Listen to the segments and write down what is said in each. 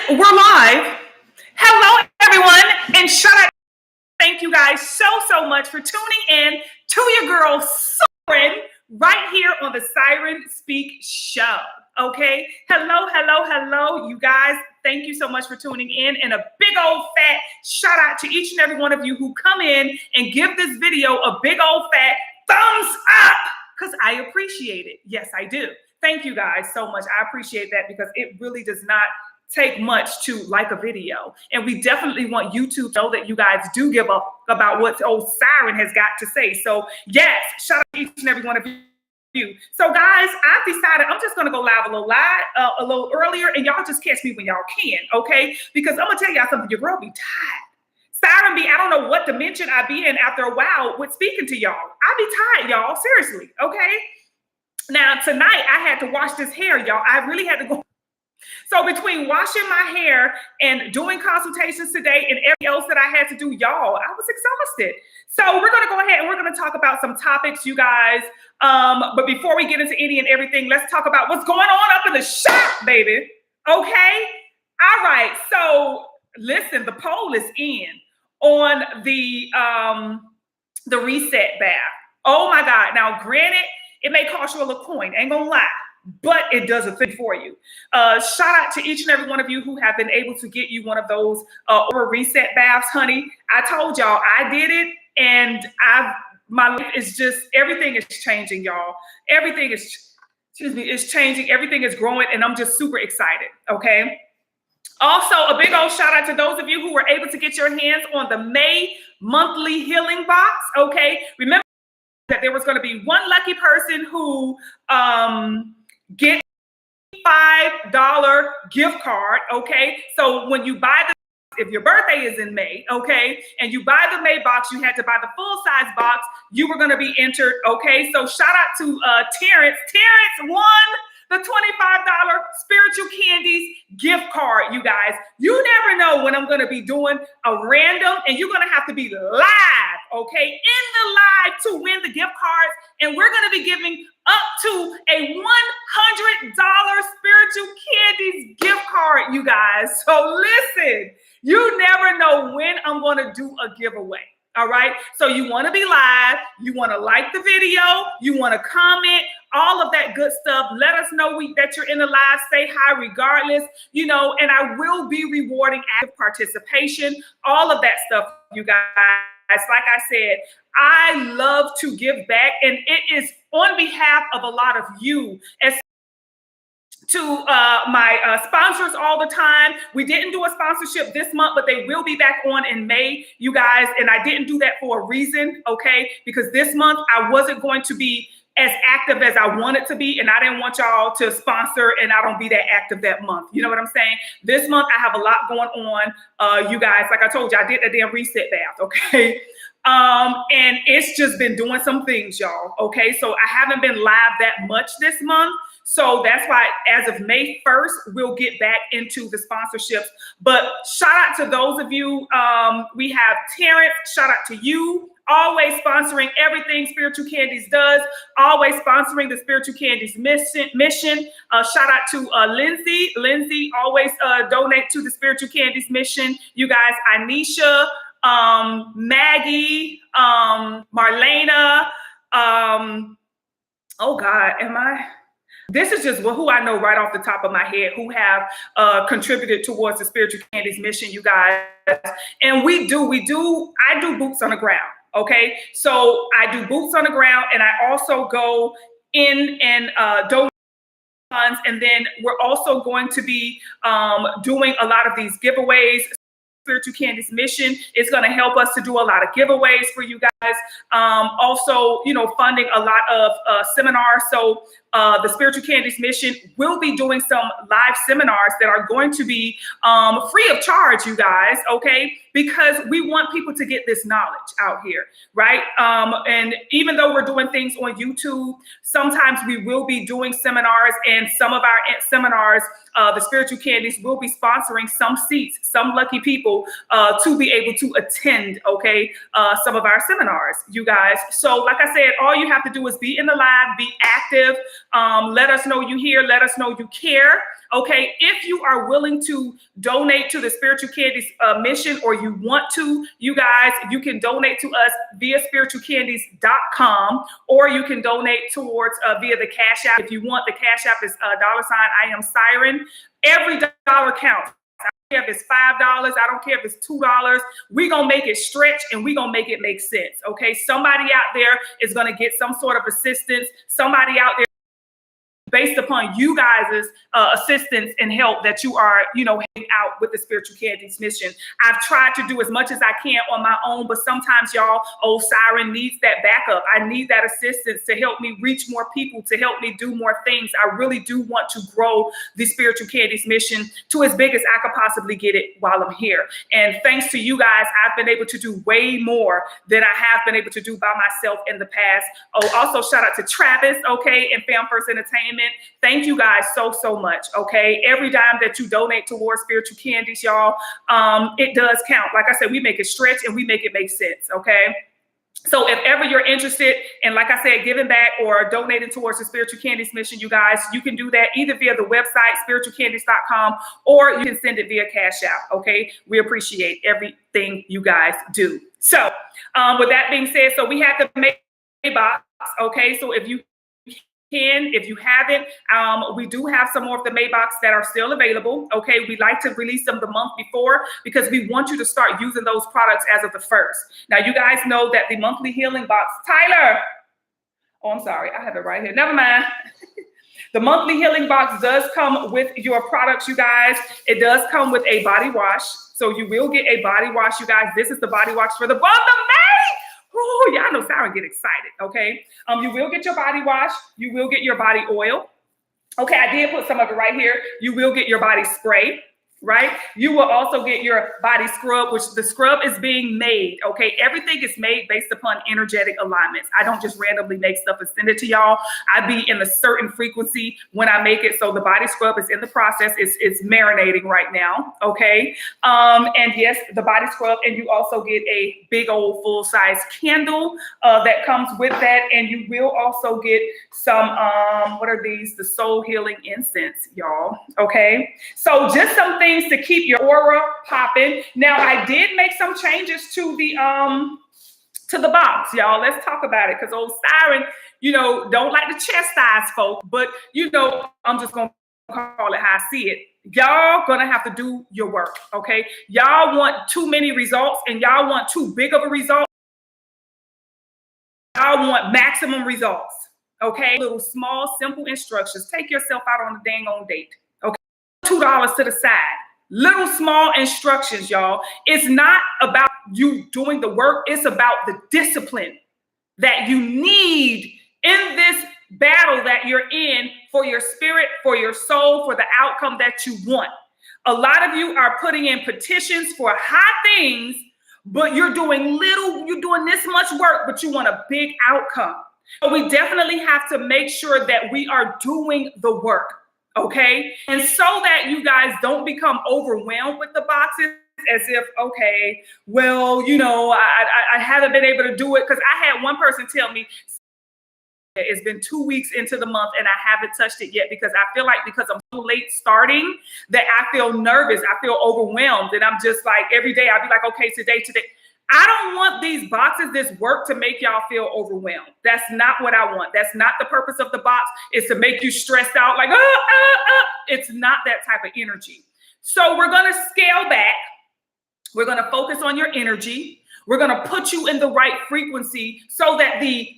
We're live. Hello, everyone, and shout out. Thank you guys so much for tuning in to your girl, Siren, right here on the Siren Speak Show. Okay. Hello, you guys. Thank you so much for tuning in, and a big old fat shout out to each and every one of you who come in and give this video a big old fat thumbs up, because I appreciate it. Yes, I do. Thank you guys so much. I appreciate that, because it really does not take much to like a video. And we definitely want you to know that you guys do give up about what old Siren has got to say. So yes, shout out to each and every one of you. So guys, I've decided I'm just going to go live a little earlier, and y'all just catch me when y'all can, okay? Because I'm going to tell y'all something, your girl be tired. Siren be, I don't know what dimension I be in after a while with speaking to y'all. I be tired, y'all, seriously, okay? Now, tonight I had to wash this hair, y'all. I really had to go. So between washing my hair and doing consultations today and everything else that I had to do, y'all, I was exhausted. So we're going to go ahead and we're going to talk about some topics, you guys. But before we get into any and everything, let's talk about what's going on up in the shop, baby. Okay? All right. So listen, the poll is in on the reset bath. Oh my God. Now, granted, it may cost you a little coin. Ain't gonna lie. But it does a thing for you. Shout out to each and every one of you who have been able to get you one of those or reset baths, honey. I told y'all I did it, and my life is just, everything is changing, y'all. Everything is, is changing. Everything is growing, and I'm just super excited, okay? Also, a big old shout out to those of you who were able to get your hands on the May monthly healing box, okay? Remember that there was going to be one lucky person who get $5 gift card, okay? So when you buy if your birthday is in May, okay, and you buy the May box, you had to buy the full-size box, you were going to be entered, okay? So shout out to Terrence. Terrence won the $25 Spiritual Candies gift card, you guys. You never know when I'm going to be doing a random, and you're going to have to be live, okay, in the live to win the gift cards. And we're going to be giving up to a $100 Spiritual Candies gift card, you guys. So listen, you never know when I'm going to do a giveaway. All right. So you want to be live. You want to like the video. You want to comment, all of that good stuff. Let us know that you're in the live. Say hi regardless, you know, and I will be rewarding active participation, all of that stuff, you guys. Like I said, I love to give back, and it is on behalf of a lot of you, as to my sponsors all the time. We didn't do a sponsorship this month, but they will be back on in May, you guys. And I didn't do that for a reason, okay? Because this month I wasn't going to be as active as I wanted to be, and I didn't want y'all to sponsor and I don't be that active that month. You know what I'm saying? This month I have a lot going on, you guys. Like I told you, I did a damn reset bath, okay? And it's just been doing some things, y'all, okay? So I haven't been live that much this month. So that's why as of May 1st, we'll get back into the sponsorships. But shout out to those of you. We have Terrence, shout out to you. Always sponsoring everything Spiritual Candies does. Always sponsoring the Spiritual Candies mission. Shout out to Lindsay. Lindsay always donate to the Spiritual Candies mission. You guys, Anisha, Maggie, Marlena. Oh God, this is just who I know right off the top of my head who have contributed towards the Spiritual Candies mission, you guys. And I do boots on the ground, okay? So I do boots on the ground, and I also go in and donate funds. And then we're also going to be doing a lot of these giveaways. Spiritual Candies mission is going to help us to do a lot of giveaways for you guys. Also, you know, funding a lot of seminars. So the Spiritual Candies mission will be doing some live seminars that are going to be free of charge, you guys, okay? Because we want people to get this knowledge out here, right? And even though we're doing things on YouTube, sometimes we will be doing seminars, and some of our seminars, the Spiritual Candies will be sponsoring some seats, some lucky people to be able to attend, okay, some of our seminars, you guys. So like I said, all you have to do is be in the live, be active, Let us know you here. Let us know you care. Okay, if you are willing to donate to the Spiritual Candies mission, or you want to, you guys, you can donate to us via spiritualcandies.com, or you can donate towards via the Cash App. If you want, the Cash App is $I am Siren. Every dollar counts. I don't care if it's $5. I don't care if it's $2. We're going to make it stretch, and we're going to make it make sense. Okay, somebody out there is going to get some sort of assistance. Somebody out there, based upon you guys' assistance and help that you are, helping out with the Spiritual Candies mission. I've tried to do as much as I can on my own, but sometimes y'all, old Siren needs that backup. I need that assistance to help me reach more people, to help me do more things. I really do want to grow the Spiritual Candies mission to as big as I could possibly get it while I'm here. And thanks to you guys, I've been able to do way more than I have been able to do by myself in the past. Oh, also shout out to Travis, okay, and Fam First Entertainment. Thank you guys so much. Okay, every dime that you donate towards Spiritual Candies, y'all, it does count. Like I said, we make it stretch and we make it make sense. Okay, so if ever you're interested in, like I said, giving back or donating towards the Spiritual Candies mission, you guys, you can do that either via the website spiritualcandies.com, or you can send it via Cash App. Okay, we appreciate everything you guys do. So with that being said, so we have the May box. Okay, so if you haven't, we do have some more of the May box that are still available. Okay, we like to release them the month before because we want you to start using those products as of the 1st. Now, you guys know that the monthly healing box, Tyler, oh, I'm sorry, I have it right here. Never mind. The monthly healing box does come with your products, you guys. It does come with a body wash. So you will get a body wash, you guys. This is the body wash for the month of May. Oh, y'all know Sarah get excited, okay? You will get your body wash. You will get your body oil. Okay, I did put some of it right here. You will get your body spray, right? You will also get your body scrub, which the scrub is being made, okay? Everything is made based upon energetic alignments. I don't just randomly make stuff and send it to y'all. I be in a certain frequency when I make it. So the body scrub is in the process. It's marinating right now, okay? And yes, the body scrub, and you also get a big old full-size candle that comes with that. And you will also get some, what are these? The soul healing incense, y'all, okay? So just some things to keep your aura popping. Now, I did make some changes to the box, y'all. Let's talk about it, because old Siren, don't like to chastise folk, but I'm just gonna call it how I see it. Y'all gonna have to do your work, okay? Y'all want too many results, and y'all want too big of a result. Y'all want maximum results, okay? Little small, simple instructions. Take yourself out on a dang on date, okay? $2 to the side. Little small instructions, y'all. It's not about you doing the work. It's about the discipline that you need in this battle that you're in for your spirit, for your soul, for the outcome that you want. A lot of you are putting in petitions for high things, but you're doing this much work, but you want a big outcome. So we definitely have to make sure that we are doing the work. Okay, and so that you guys don't become overwhelmed with the boxes as if, okay, well, I haven't been able to do it, because I had one person tell me it's been 2 weeks into the month and I haven't touched it yet, because I feel like, because I'm so late starting, that I feel nervous, I feel overwhelmed, and I'm just like, every day I'll be like, okay, today. I don't want these boxes, this work, to make y'all feel overwhelmed. That's not what I want. That's not the purpose of the box, is to make you stressed out like, It's not that type of energy. So we're going to scale back. We're going to focus on your energy. We're going to put you in the right frequency so that the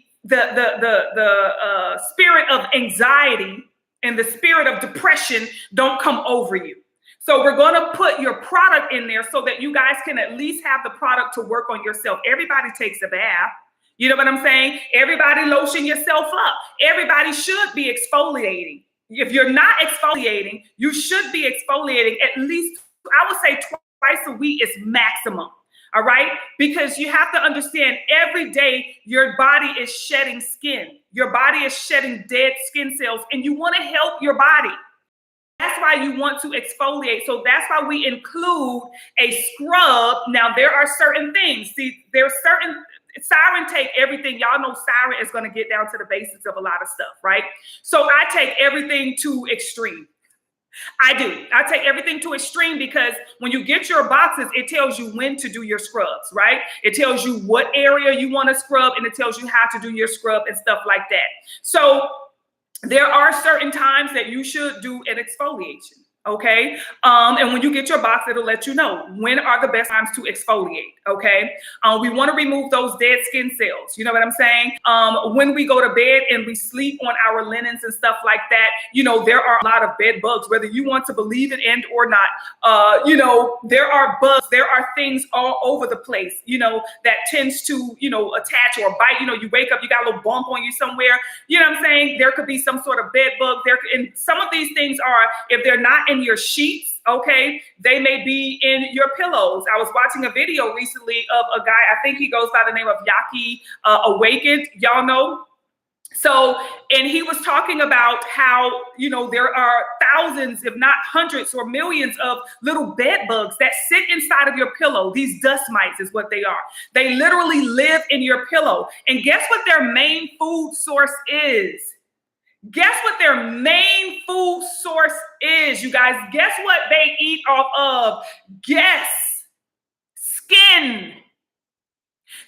spirit of anxiety and the spirit of depression don't come over you. So we're going to put your product in there so that you guys can at least have the product to work on yourself. Everybody takes a bath. You know what I'm saying? Everybody lotion yourself up. Everybody should be exfoliating. If you're not exfoliating, you should be exfoliating at least, I would say, twice a week is maximum. All right? Because you have to understand, every day your body is shedding skin. Your body is shedding dead skin cells, and you want to help your body. That's why you want to exfoliate. So that's why we include a scrub. Now, there are certain things. See, there are certain Siren take everything. Y'all know Siren is going to get down to the basics of a lot of stuff, right? So I take everything to extreme. I do. I take everything to extreme because when you get your boxes, it tells you when to do your scrubs, right? It tells you what area you want to scrub, and it tells you how to do your scrub and stuff like that. So there are certain times that you should do an exfoliation. Okay. And when you get your box, it'll let you know when are the best times to exfoliate. Okay. We want to remove those dead skin cells. You know what I'm saying? When we go to bed and we sleep on our linens and stuff like that, you know, there are a lot of bed bugs, whether you want to believe it and or not. You know, there are bugs, there are things all over the place, you know, that tends to, you know, attach or bite. You know, you wake up, you got a little bump on you somewhere. You know what I'm saying? There could be some sort of bed bug there. And some of these things are, if they're not in your sheets, okay, they may be in your pillows. I was watching a video recently of a guy, I think he goes by the name of Yaki Awakened, y'all know. So, and he was talking about how, you know, there are thousands, if not hundreds or millions of little bed bugs that sit inside of your pillow. These dust mites is what they are. They literally live in your pillow. And guess what their main food source is? Guess what their main food source is, you guys? Guess what they eat off of? Guess. Skin.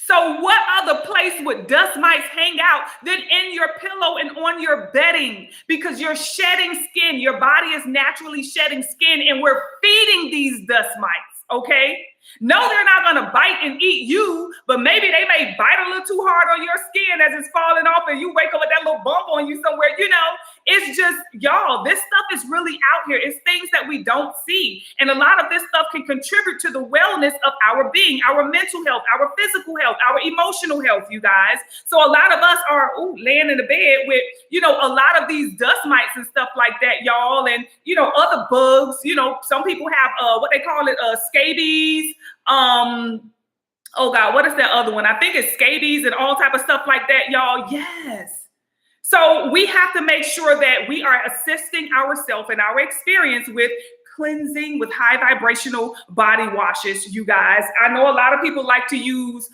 So what other place would dust mites hang out than in your pillow and on your bedding? Because you're shedding skin. Your body is naturally shedding skin, and we're feeding these dust mites, okay? No, they're not going to bite and eat you, but maybe they may bite a little too hard on your skin as it's falling off and you wake up with that little bump on you somewhere. You know, it's just, y'all, this stuff is really out here. It's things that we don't see. And a lot of this stuff can contribute to the wellness of our being, our mental health, our physical health, our emotional health, you guys. So a lot of us are laying in the bed with, you know, a lot of these dust mites and stuff like that, y'all. And, you know, other bugs, you know, some people have what they call it, scabies. Oh God, what is that other one? I think it's scabies and all type of stuff like that, y'all. Yes. So we have to make sure that we are assisting ourselves and our experience with cleansing with high vibrational body washes, you guys. I know a lot of people like to use,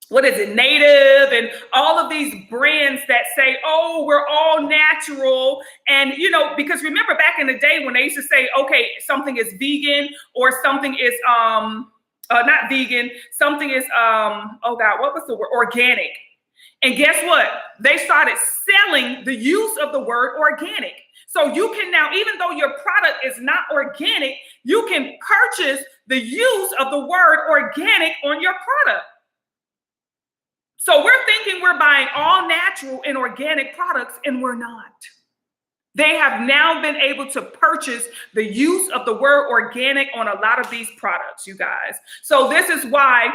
what is it, Native and all of these brands that say, oh, we're all natural. And, you know, because remember back in the day when they used to say, okay, something is vegan or something is, not vegan, something is, oh God, what was the word? Organic. And guess what? They started selling the use of the word organic. So you can now, even though your product is not organic, you can purchase the use of the word organic on your product. So we're thinking we're buying all natural and organic products, and we're not. They have now been able to purchase the use of the word organic on a lot of these products, you guys. So this is why,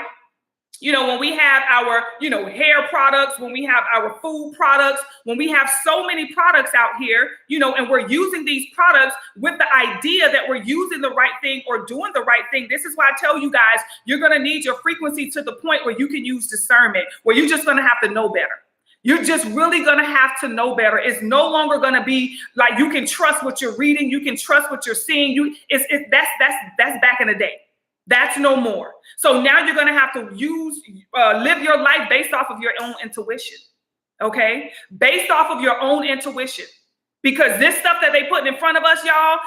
you know, when we have our, you know, hair products, when we have our food products, when we have so many products out here, you know, and we're using these products with the idea that we're using the right thing or doing the right thing. This is why I tell you guys, you're going to need your frequency to the point where you can use discernment, where you're just going to have to know better. You're just really going to have to know better. It's no longer going to be like you can trust what you're reading. You can trust what you're seeing. That's back in the day. That's no more. So now you're going to have to live your life based off of your own intuition. Okay. Based off of your own intuition, because this stuff that they put in front of us, y'all,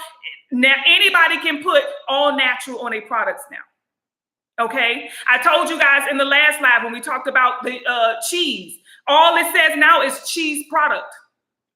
now anybody can put all natural on their products now. Okay. I told you guys in the last live when we talked about the cheese, all it says now is cheese product,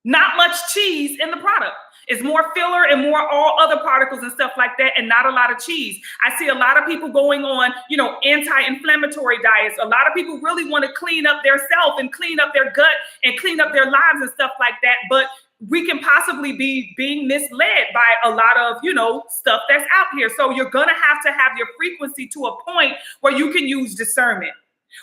not much cheese in the product. It's more filler and more all other particles and stuff like that, and not a lot of cheese. I see a lot of people going on, you know, anti-inflammatory diets. A lot of people really want to clean up their self and clean up their gut and clean up their lives and stuff like that. But we can possibly be being misled by a lot of, you know, stuff that's out here. So you're going to have your frequency to a point where you can use discernment,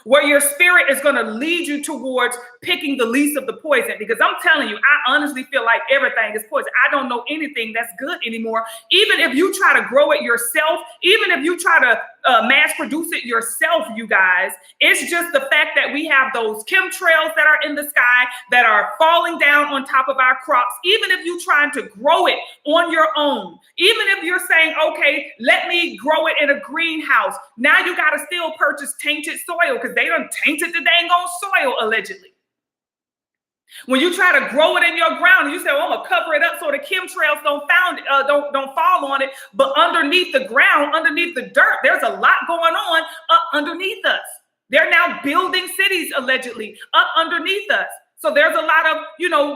where your spirit is going to lead you towards picking the least of the poison. Because I'm telling you, I honestly feel like everything is poison. I don't know anything that's good anymore. Even if you try to grow it yourself, even if you try to mass produce it yourself, you guys, it's just the fact that we have those chemtrails that are in the sky that are falling down on top of our crops. Even if you're trying to grow it on your own, even if you're saying, okay, let me grow it in a greenhouse, Now you got to still purchase tainted soil because they done tainted the dang on soil, allegedly. When you try to grow it in your ground and you say, oh, I'm gonna cover it up so the chemtrails don't fall on it, but underneath the ground, underneath the dirt, there's a lot going on up underneath us. They're now building cities allegedly up underneath us. So there's a lot of,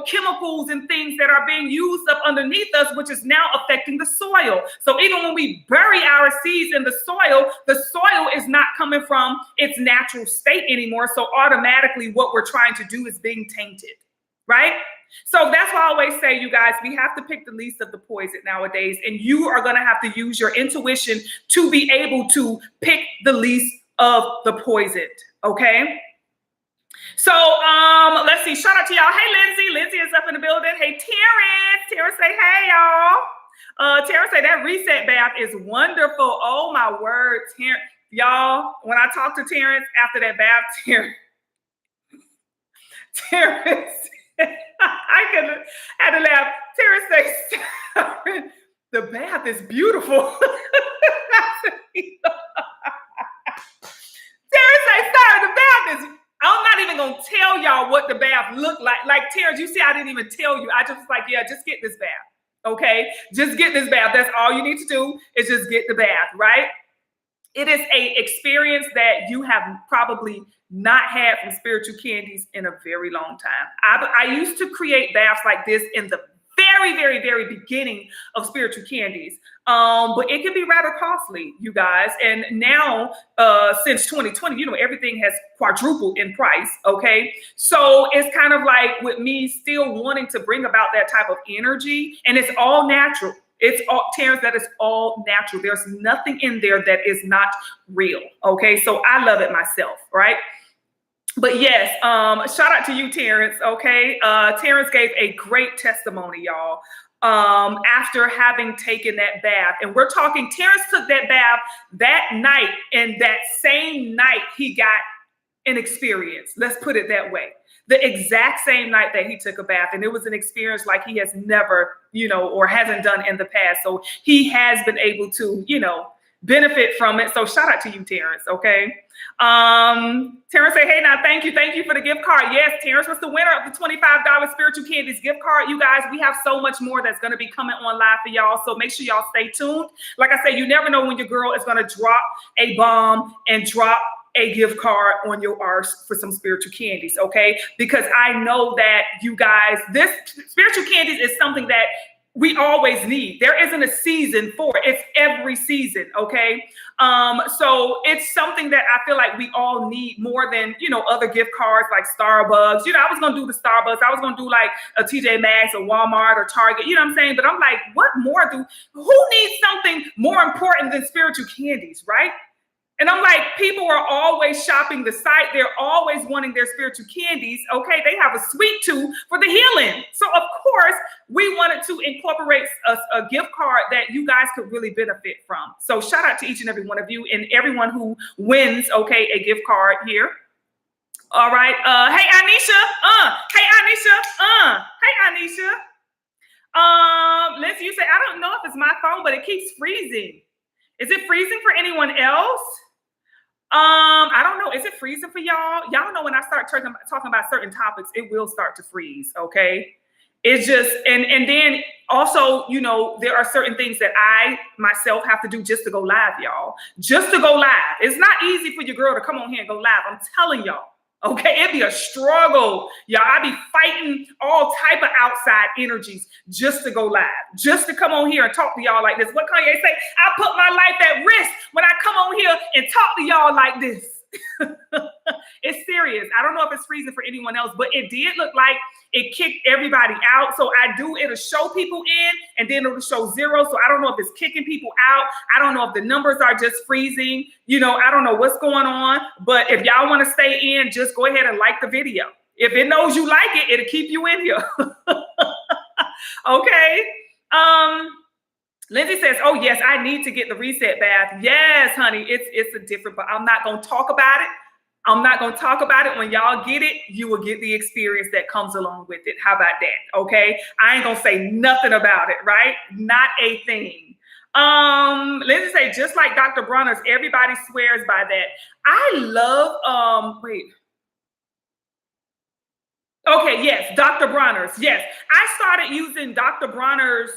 chemicals and things that are being used up underneath us, which is now affecting the soil. So even when we bury our seeds in the soil is not coming from its natural state anymore. So automatically what we're trying to do is being tainted, right? So that's why I always say, you guys, we have to pick the least of the poison nowadays. And you are going to have to use your intuition to be able to pick the least of the poison, okay? So let's see. Shout out to y'all. Hey, Lindsay. Lindsay is up in the building. Hey, Terrence. Terrence say, hey, y'all. Terrence say that reset bath is wonderful. Oh, my word. Y'all, when I talk to Terrence after that bath, Terrence, I had to laugh. Terrence say, the bath is beautiful. Terrence say, sorry, the bath is, I'm not even going to tell y'all what the bath looked like. Like, Terrence, you see, I didn't even tell you. I just was like, yeah, just get this bath, okay? Just get this bath. That's all you need to do is just get the bath, right? It is a experience that you have probably not had from spiritual candies in a very long time. I used to create baths like this in the very, very, very beginning of spiritual candies. But it can be rather costly, you guys. And now, since 2020, everything has quadrupled in price. Okay. So it's kind of like with me still wanting to bring about that type of energy, and it's all natural. It's all, Terrence, that is all natural. There's nothing in there that is not real. Okay. So I love it myself. Right. But yes, shout out to you, Terrence. Okay. Terrence gave a great testimony, y'all. After having taken that bath, and we're talking, Terrence took that bath that night, and that same night he got an experience. Let's put it that way. The exact same night that he took a bath, and it was an experience like he has never, or hasn't done in the past. So he has been able to, benefit from it. So shout out to you, Terrence. Okay. Terrence say, hey, now, thank you for the gift card. Yes, Terrence was the winner of the $25 Spiritual Candies gift card. You guys, we have so much more that's going to be coming on live for y'all. So make sure y'all stay tuned. Like I said, you never know when your girl is going to drop a bomb and drop a gift card on your arse for some spiritual candies. Okay. Because I know that you guys, this spiritual candies is something that we always need. There isn't a season for it. It's every season. Okay. So it's something that I feel like we all need more than, other gift cards like Starbucks. I was going to do the Starbucks. I was going to do like a TJ Maxx or Walmart or Target, you know what I'm saying? But I'm like, who needs something more important than spiritual candies, right? And I'm like, people are always shopping the site. They're always wanting their spiritual candies. Okay, they have a sweet tooth for the healing. So, of course, we wanted to incorporate a gift card that you guys could really benefit from. So shout out to each and every one of you and everyone who wins, okay, a gift card here. All right. Hey, Anisha. Hey, Anisha. Lindsay, you say, I don't know if it's my phone, but it keeps freezing. Is it freezing for anyone else? I don't know. Is it freezing for y'all? Y'all know when I start talking about certain topics, it will start to freeze. Okay. It's just, and then also, there are certain things that I myself have to do just to go live, y'all. Just to go live. It's not easy for your girl to come on here and go live. I'm telling y'all. Okay, it'd be a struggle. Y'all, I be fighting all type of outside energies just to go live, just to come on here and talk to y'all like this. What Kanye say? I put my life at risk when I come on here and talk to y'all like this. It's serious. I don't know if it's freezing for anyone else, but it did look like it kicked everybody out. So it'll show people in and then it'll show 0. So I don't know if it's kicking people out. I don't know if the numbers are just freezing. I don't know what's going on. But if y'all want to stay in, just go ahead and like the video. If it knows you like it, it'll keep you in here. Okay. Lindsay says, oh, yes, I need to get the reset bath. Yes, honey, it's a different, but I'm not going to talk about it. I'm not going to talk about it. When y'all get it, you will get the experience that comes along with it. How about that? Okay. I ain't going to say nothing about it, right? Not a thing. Lindsay say, just like Dr. Bronner's, everybody swears by that. I love, wait. Okay, yes, Dr. Bronner's. Yes. I started using Dr. Bronner's,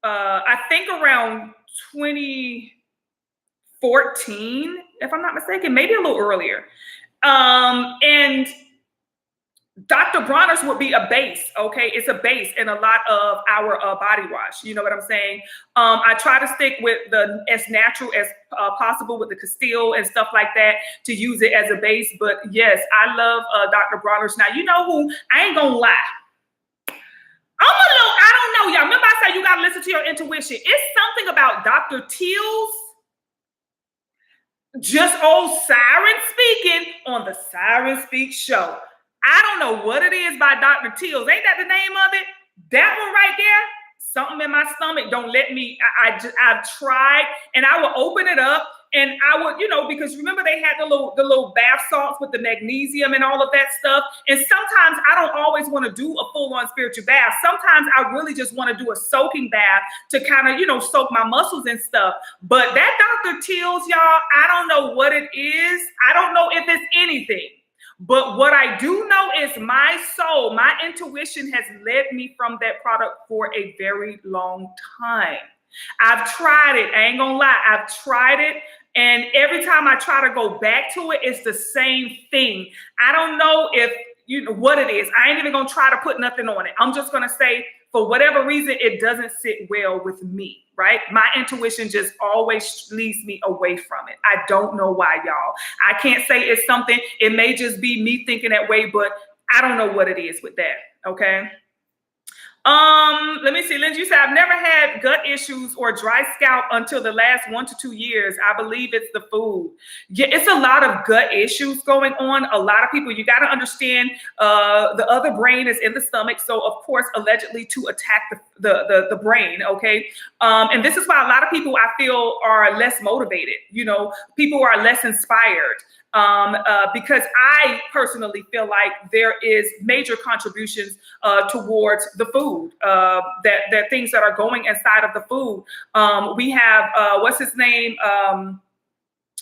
I think around 2014, if I'm not mistaken, maybe a little earlier. And Dr. Bronner's would be a base, okay? It's a base in a lot of our body wash. You know what I'm saying? I try to stick with the as natural as possible with the Castile and stuff like that to use it as a base. But yes, I love Dr. Bronner's. Now, you know who? I ain't gonna lie. I don't know, y'all. Remember I said you gotta listen to your intuition. It's something about Dr. Teal's, just old Siren speaking on the Siren Speak show. I don't know what it is by Dr. Teal's. Ain't that the name of it? That one right there, something in my stomach don't let me. I've tried, and I will open it up, and I would, because remember they had the little bath salts with the magnesium and all of that stuff. And sometimes I don't always want to do a full-on spiritual bath. Sometimes I really just want to do a soaking bath to kind of, soak my muscles and stuff. But that Dr. Teal's, y'all, I don't know what it is. I don't know if it's anything. But what I do know is my soul, my intuition has led me from that product for a very long time. I've tried it. I ain't gonna lie. I've tried it. And every time I try to go back to it, it's the same thing. I don't know if what it is. I ain't even gonna try to put nothing on it. I'm just gonna say, for whatever reason, it doesn't sit well with me, right? My intuition just always leads me away from it. I don't know why, y'all. I can't say it's something. It may just be me thinking that way, but I don't know what it is with that, okay? Let me see. Lindsay, you said, I've never had gut issues or dry scalp until the last 1 to 2 years. I believe it's the food. Yeah, it's a lot of gut issues going on. A lot of people, you got to understand, the other brain is in the stomach. So of course, allegedly to attack the brain. Okay. And this is why a lot of people I feel are less motivated. People are less inspired. Because I personally feel like there is major contributions towards the food, that things that are going inside of the food. We have, what's his name?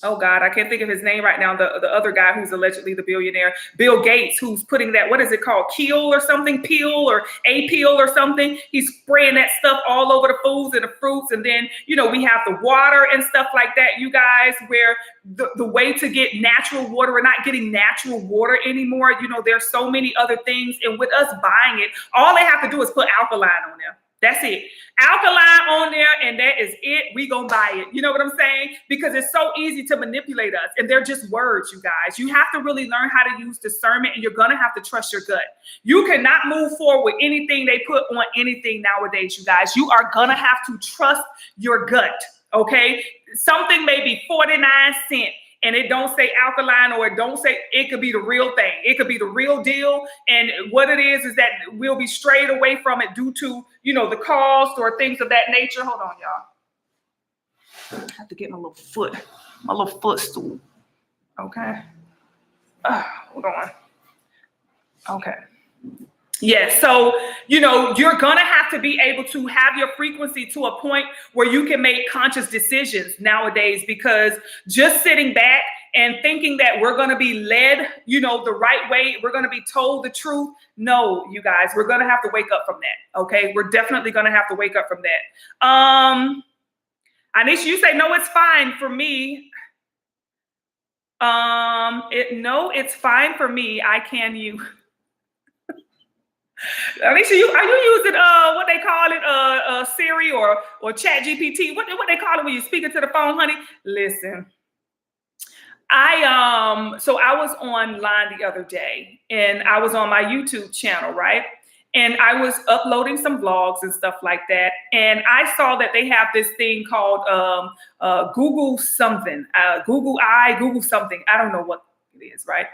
Oh God, I can't think of his name right now. The other guy who's allegedly the billionaire, Bill Gates, who's putting that, what is it called? Peel or something, peel or A-peel or something. He's spraying that stuff all over the foods and the fruits. And then, we have the water and stuff like that, you guys, where the way to get natural water, we're not getting natural water anymore. There's so many other things. And with us buying it, all they have to do is put alkaline on there. That's it. Alkaline on there, and that is it. We gonna buy it. You know what I'm saying? Because it's so easy to manipulate us, and they're just words, you guys. You have to really learn how to use discernment, and you're gonna have to trust your gut. You cannot move forward with anything they put on anything nowadays, you guys. You are gonna have to trust your gut, okay? Something may be 49 cents. And it don't say alkaline, or it don't say, it could be the real thing. It could be the real deal. And what it is that we'll be strayed away from it due to, the cost or things of that nature. Hold on, y'all. I have to get my little footstool. Okay. Hold on. Okay. Yes. So, you're going to have to be able to have your frequency to a point where you can make conscious decisions nowadays, because just sitting back and thinking that we're going to be led, the right way, we're going to be told the truth. No, you guys, we're going to have to wake up from that. Okay. We're definitely going to have to wake up from that. Anisha, you say, no, it's fine for me. No, it's fine for me. I can use. Alicia, are you using what they call it, Siri or Chat GPT? What they call it when you speak into the phone, honey? Listen, so I was online the other day, and I was on my YouTube channel, right? And I was uploading some vlogs and stuff like that, and I saw that they have this thing called Google something, Google something. I don't know what it is, right?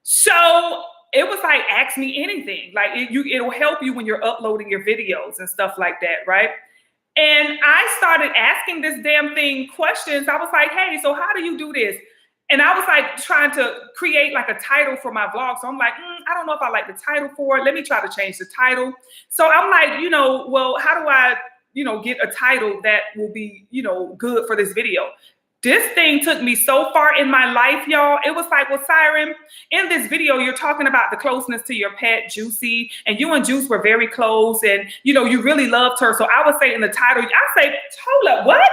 So it was like, ask me anything. Like it'll help you when you're uploading your videos and stuff like that, right? And I started asking this damn thing questions. I was like, hey, so how do you do this? And I was like trying to create like a title for my vlog. So I'm like, I don't know if I like the title for it. Let me try to change the title. So I'm like, well, how do I get a title that will be, good for this video. This thing took me so far in my life, y'all. It was like, well, Siren, in this video, you're talking about the closeness to your pet, Juicy, and you and Juice were very close, and, you really loved her. So I would say in the title, I say, hold up, what?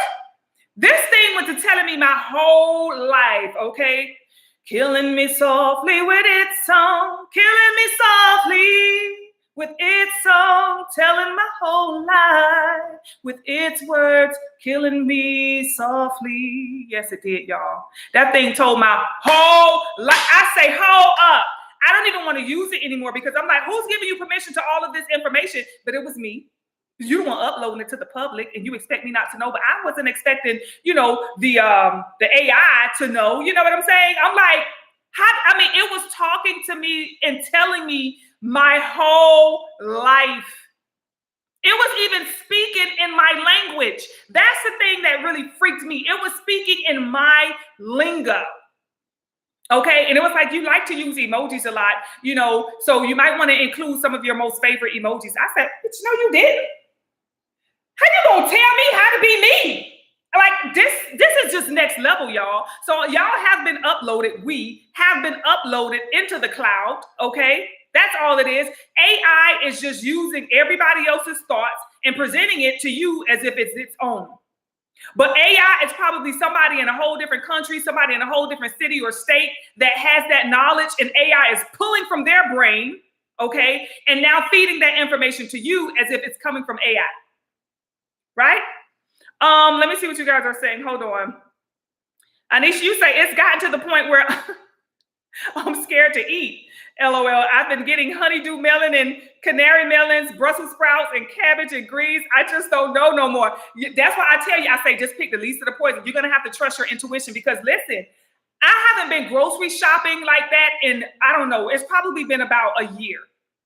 This thing was telling me my whole life, okay? Killing me softly with its song, killing me softly with its song, telling my whole life with its words, killing me softly. Yes, it did, y'all. That thing told my whole life. I say, hold up. I don't even want to use it anymore because I'm like, who's giving you permission to all of this information? But it was me. You don't want uploading it to the public and you expect me not to know, but I wasn't expecting, the AI to know, you know what I'm saying? I'm like, it was talking to me and telling me my whole life. It was even speaking in my language. That's the thing that really freaked me. It was speaking in my lingo. Okay, and it was like, you like to use emojis a lot, so you might want to include some of your most favorite emojis. I said, but you didn't. How you gonna tell me how to be me? Like this is just next level, y'all. So y'all have been uploaded. We have been uploaded into the cloud. Okay, that's all it is. AI is just using everybody else's thoughts and presenting it to you as if it's its own. But AI is probably somebody in a whole different country, somebody in a whole different city or state that has that knowledge, and AI is pulling from their brain, okay, and now feeding that information to you as if it's coming from AI. Right? Let me see what you guys are saying. Hold on. Anisha, you say it's gotten to the point where I'm scared to eat. LOL. I've been getting honeydew melon and canary melons, Brussels sprouts, and cabbage and greens. I just don't know no more. That's why I tell you, I say just pick the least of the poison. You're going to have to trust your intuition because listen, I haven't been grocery shopping like that in, I don't know, it's probably been about a year.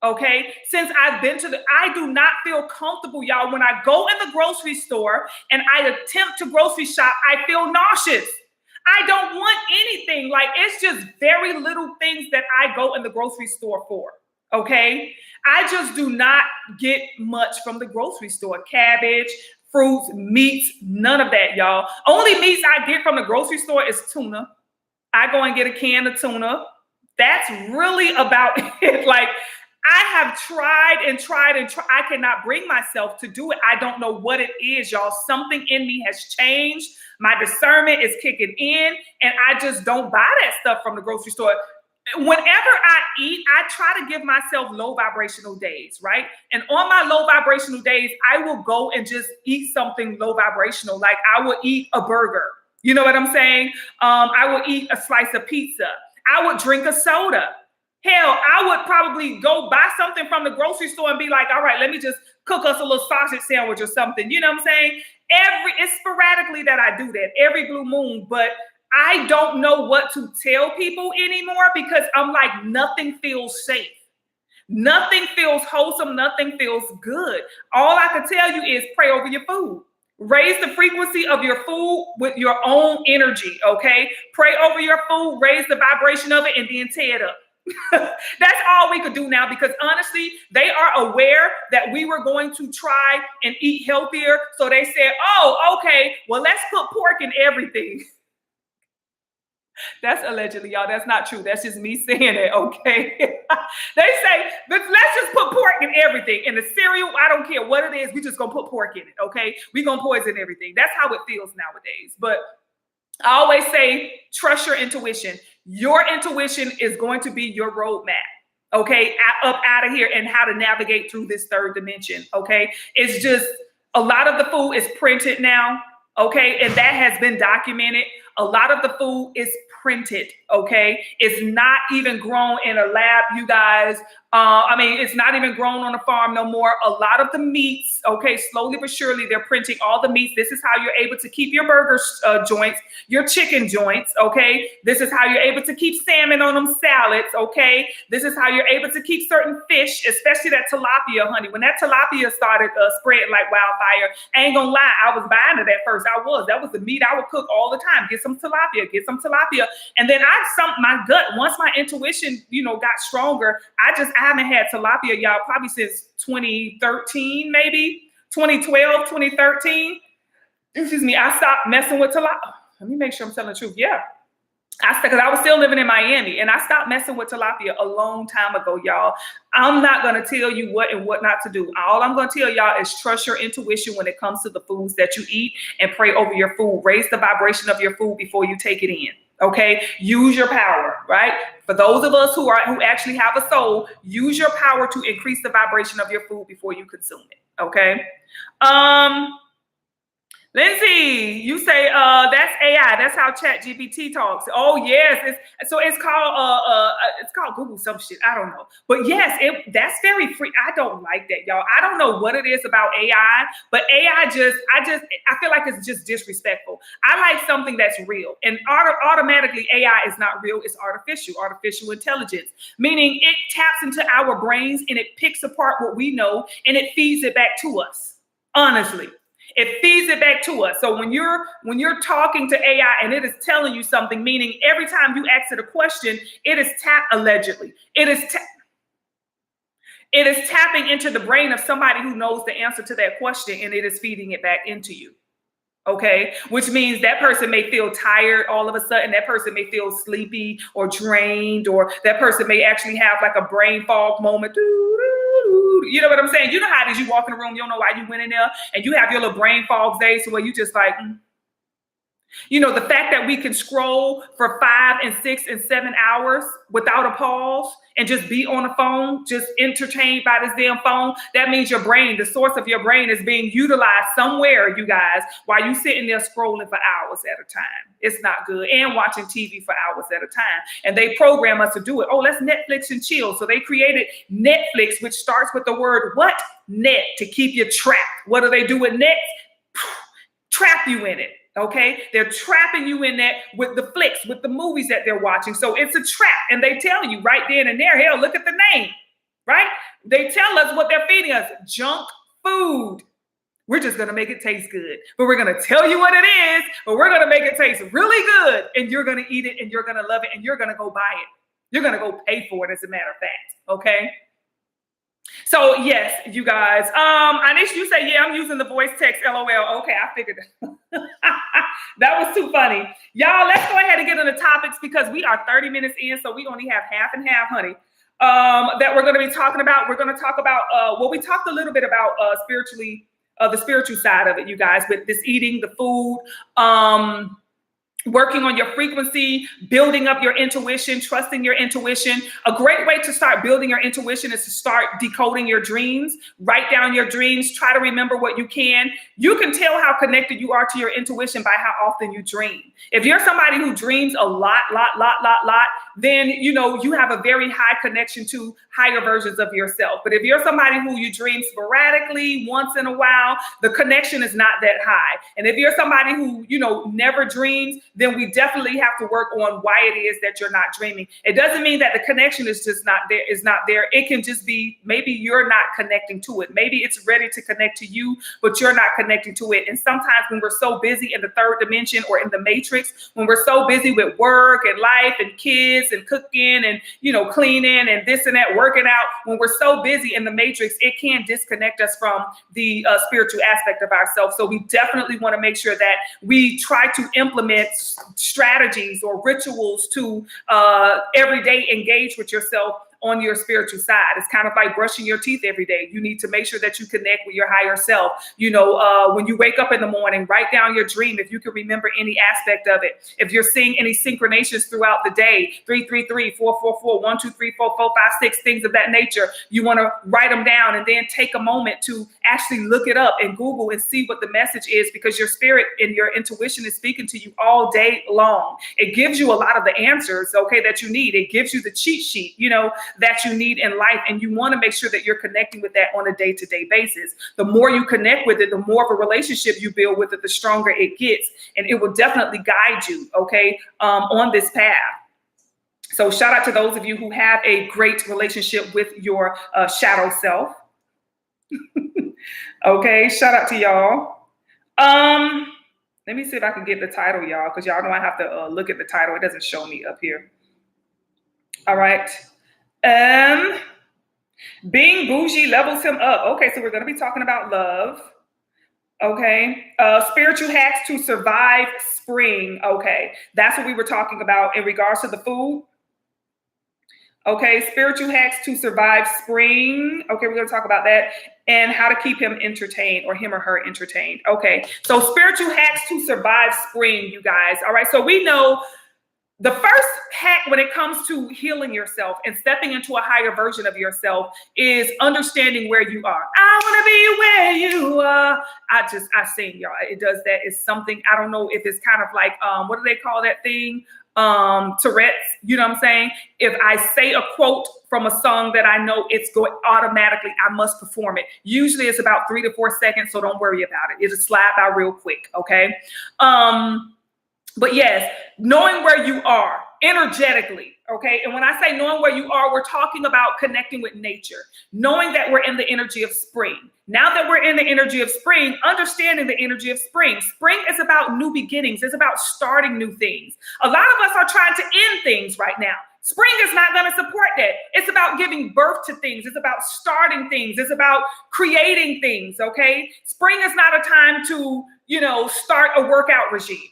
Okay, since I've been I do not feel comfortable, y'all. When I go in the grocery store and I attempt to grocery shop, I feel nauseous. I don't want anything. Like, it's just very little things that I go in the grocery store for. Okay, I just do not get much from the grocery store. Cabbage, fruits, meats, none of that, y'all. Only meats I get from the grocery store is tuna. I go and get a can of tuna. That's really about it. Like, I have tried and tried and tried. I cannot bring myself to do it. I don't know what it is, y'all. Something in me has changed. My discernment is kicking in, and I just don't buy that stuff from the grocery store. Whenever I eat, I try to give myself low vibrational days, right? And on my low vibrational days, I will go and just eat something low vibrational. Like I will eat a burger. You know what I'm saying? I will eat a slice of pizza. I would drink a soda. Hell, I would probably go buy something from the grocery store and be like, all right, let me just cook us a little sausage sandwich or something. You know what I'm saying? It's sporadically that I do that every blue moon, but I don't know what to tell people anymore because I'm like, nothing feels safe. Nothing feels wholesome. Nothing feels good. All I can tell you is pray over your food. Raise the frequency of your food with your own energy, okay? Pray over your food, raise the vibration of it, and then tear it up. That's all we could do now because honestly, they are aware that we were going to try and eat healthier. So they said, oh, okay, well, let's put pork in everything. That's allegedly, y'all. That's not true. That's just me saying it, okay? They say, let's just put pork in everything. In the cereal, I don't care what it is. We just going to put pork in it, okay? We're going to poison everything. That's how it feels nowadays. But I always say, trust your intuition. Your intuition is going to be your roadmap, okay? Up out of here and how to navigate through this third dimension, okay? It's just a lot of the food is printed now, okay? And that has been documented. A lot of the food is printed, okay? It's not even grown in a lab, you guys. It's not even grown on a farm no more. A lot of the meats, okay, slowly but surely, they're printing all the meats. This is how you're able to keep your burger joints, your chicken joints, okay? This is how you're able to keep salmon on them salads, okay? This is how you're able to keep certain fish, especially that tilapia, honey. When that tilapia started spreading like wildfire, I ain't gonna lie, I was buying it at first. That was the meat I would cook all the time. Get some tilapia. And then my gut, once my intuition, got stronger, I haven't had tilapia, y'all, probably since 2013, maybe 2012, 2013. Excuse me, I stopped messing with tilapia. Let me make sure I'm telling the truth. Yeah. Because I was still living in Miami, and I stopped messing with tilapia a long time ago, y'all. I'm not going to tell you what and what not to do. All I'm going to tell y'all is trust your intuition when it comes to the foods that you eat, and pray over your food. Raise the vibration of your food before you take it in. Okay, use your power, right? For those of us who actually have a soul, use your power to increase the vibration of your food before you consume it. Okay. Lindsay, you say that's AI. That's how ChatGPT talks. Oh yes, it's called Google some shit. I don't know, but yes, that's very free. I don't like that, y'all. I don't know what it is about AI, but AI I feel like it's just disrespectful. I like something that's real, and automatically AI is not real. It's artificial intelligence, meaning it taps into our brains and it picks apart what we know and it feeds it back to us. Honestly. It feeds it back to us. So when you're talking to AI and it is telling you something, meaning every time you ask it a question, it is allegedly. It is tapping into the brain of somebody who knows the answer to that question, and it is feeding it back into you. Okay, which means that person may feel tired all of a sudden. That person may feel sleepy or drained, or that person may actually have like a brain fog moment. You know what I'm saying? You know how it is. You walk in the room, you don't know why you went in there, and you have your little brain fog days where you just like, You know, the fact that we can scroll for 5 and 6 and 7 hours without a pause and just be on the phone, just entertained by this damn phone, that means your brain, the source of your brain, is being utilized somewhere, you guys, while you sitting there scrolling for hours at a time. It's not good. And watching TV for hours at a time. And they program us to do it. Oh, let's Netflix and chill. So they created Netflix, which starts with the word what? Net, to keep you trapped. What do they do with net? Trap you in it. Okay, they're trapping you in that with the flicks, with the movies that they're watching. So it's a trap, and they tell you right then and there, hell, look at the name, right? They tell us what they're feeding us: junk food. We're just going to make it taste good, but we're going to tell you what it is, but we're going to make it taste really good, and you're going to eat it, and you're going to love it, and you're going to go buy it. You're going to go pay for it, as a matter of fact, okay? So yes, you guys. Anish, you say, yeah, I'm using the voice text, LOL. Okay, I figured that. That was too funny. Y'all, let's go ahead and get into topics because we are 30 minutes in, so we only have half and half, honey, that we're going to be talking about. We're going to talk about, well, we talked a little bit about spiritually, the spiritual side of it, you guys, with this eating, the food, working on your frequency, building up your intuition, trusting your intuition. A great way to start building your intuition is to start decoding your dreams. Write down your dreams. Try to remember what you can. You can tell how connected you are to your intuition by how often you dream. If you're somebody who dreams a lot, then you know you have a very high connection to higher versions of yourself. But if you're somebody who you dream sporadically, once in a while, the connection is not that high. And if you're somebody who, you know, never dreams, then we definitely have to work on why it is that you're not dreaming. It doesn't mean that the connection is just not there, is not there. It can just be maybe you're not connecting to it. Maybe it's ready to connect to you, but you're not connecting to it. And sometimes when we're so busy in the third dimension or in the matrix, when we're so busy with work and life and kids and cooking and, you know, cleaning and this and that, working out, when we're so busy in the matrix, it can disconnect us from the spiritual aspect of ourselves. So we definitely want to make sure that we try to implement strategies or rituals to every day engage with yourself on your spiritual side. It's kind of like brushing your teeth every day. You need to make sure that you connect with your higher self. You know, when you wake up in the morning, write down your dream if you can remember any aspect of it. If you're seeing any synchronations throughout the day, 333, 444, 1, 2, 3, 4, 4, 5, 6, things of that nature, you want to write them down and then take a moment to actually look it up and Google and see what the message is, because your spirit and your intuition is speaking to you all day long. It gives you a lot of the answers, okay, that you need. It gives you the cheat sheet, you know, that you need in life. And you want to make sure that you're connecting with that on a day-to-day basis. The more you connect with it, the more of a relationship you build with it, the stronger it gets. And it will definitely guide you, okay, on this path. So shout out to those of you who have a great relationship with your shadow self. Okay, shout out to y'all. Let me see if I can get the title, y'all, because y'all know I have to look at the title. It doesn't show me up here. All right. Being bougie levels him up. Okay, so we're going to be talking about love. Okay. Spiritual hacks to survive spring. Okay. That's what we were talking about in regards to the food. Okay. Spiritual hacks to survive spring. Okay. We're going to talk about that and how to keep him entertained or him or her entertained. Okay. So spiritual hacks to survive spring, you guys. All right. So we know the first hack when it comes to healing yourself and stepping into a higher version of yourself is understanding where you are. I want to be where you are. I sing, y'all. It does that. It's something, I don't know if it's kind of like, what do they call that thing? Tourette's, you know what I'm saying? If I say a quote from a song that I know, it's going automatically, I must perform it. Usually it's about 3 to 4 seconds, so don't worry about it. It'll slide by real quick, okay? But yes, knowing where you are energetically, okay? And when I say knowing where you are, we're talking about connecting with nature, knowing that we're in the energy of spring. Now that we're in the energy of spring, understanding the energy of spring. Spring is about new beginnings. It's about starting new things. A lot of us are trying to end things right now. Spring is not going to support that. It's about giving birth to things. It's about starting things. It's about creating things, okay? Spring is not a time to, start a workout regime.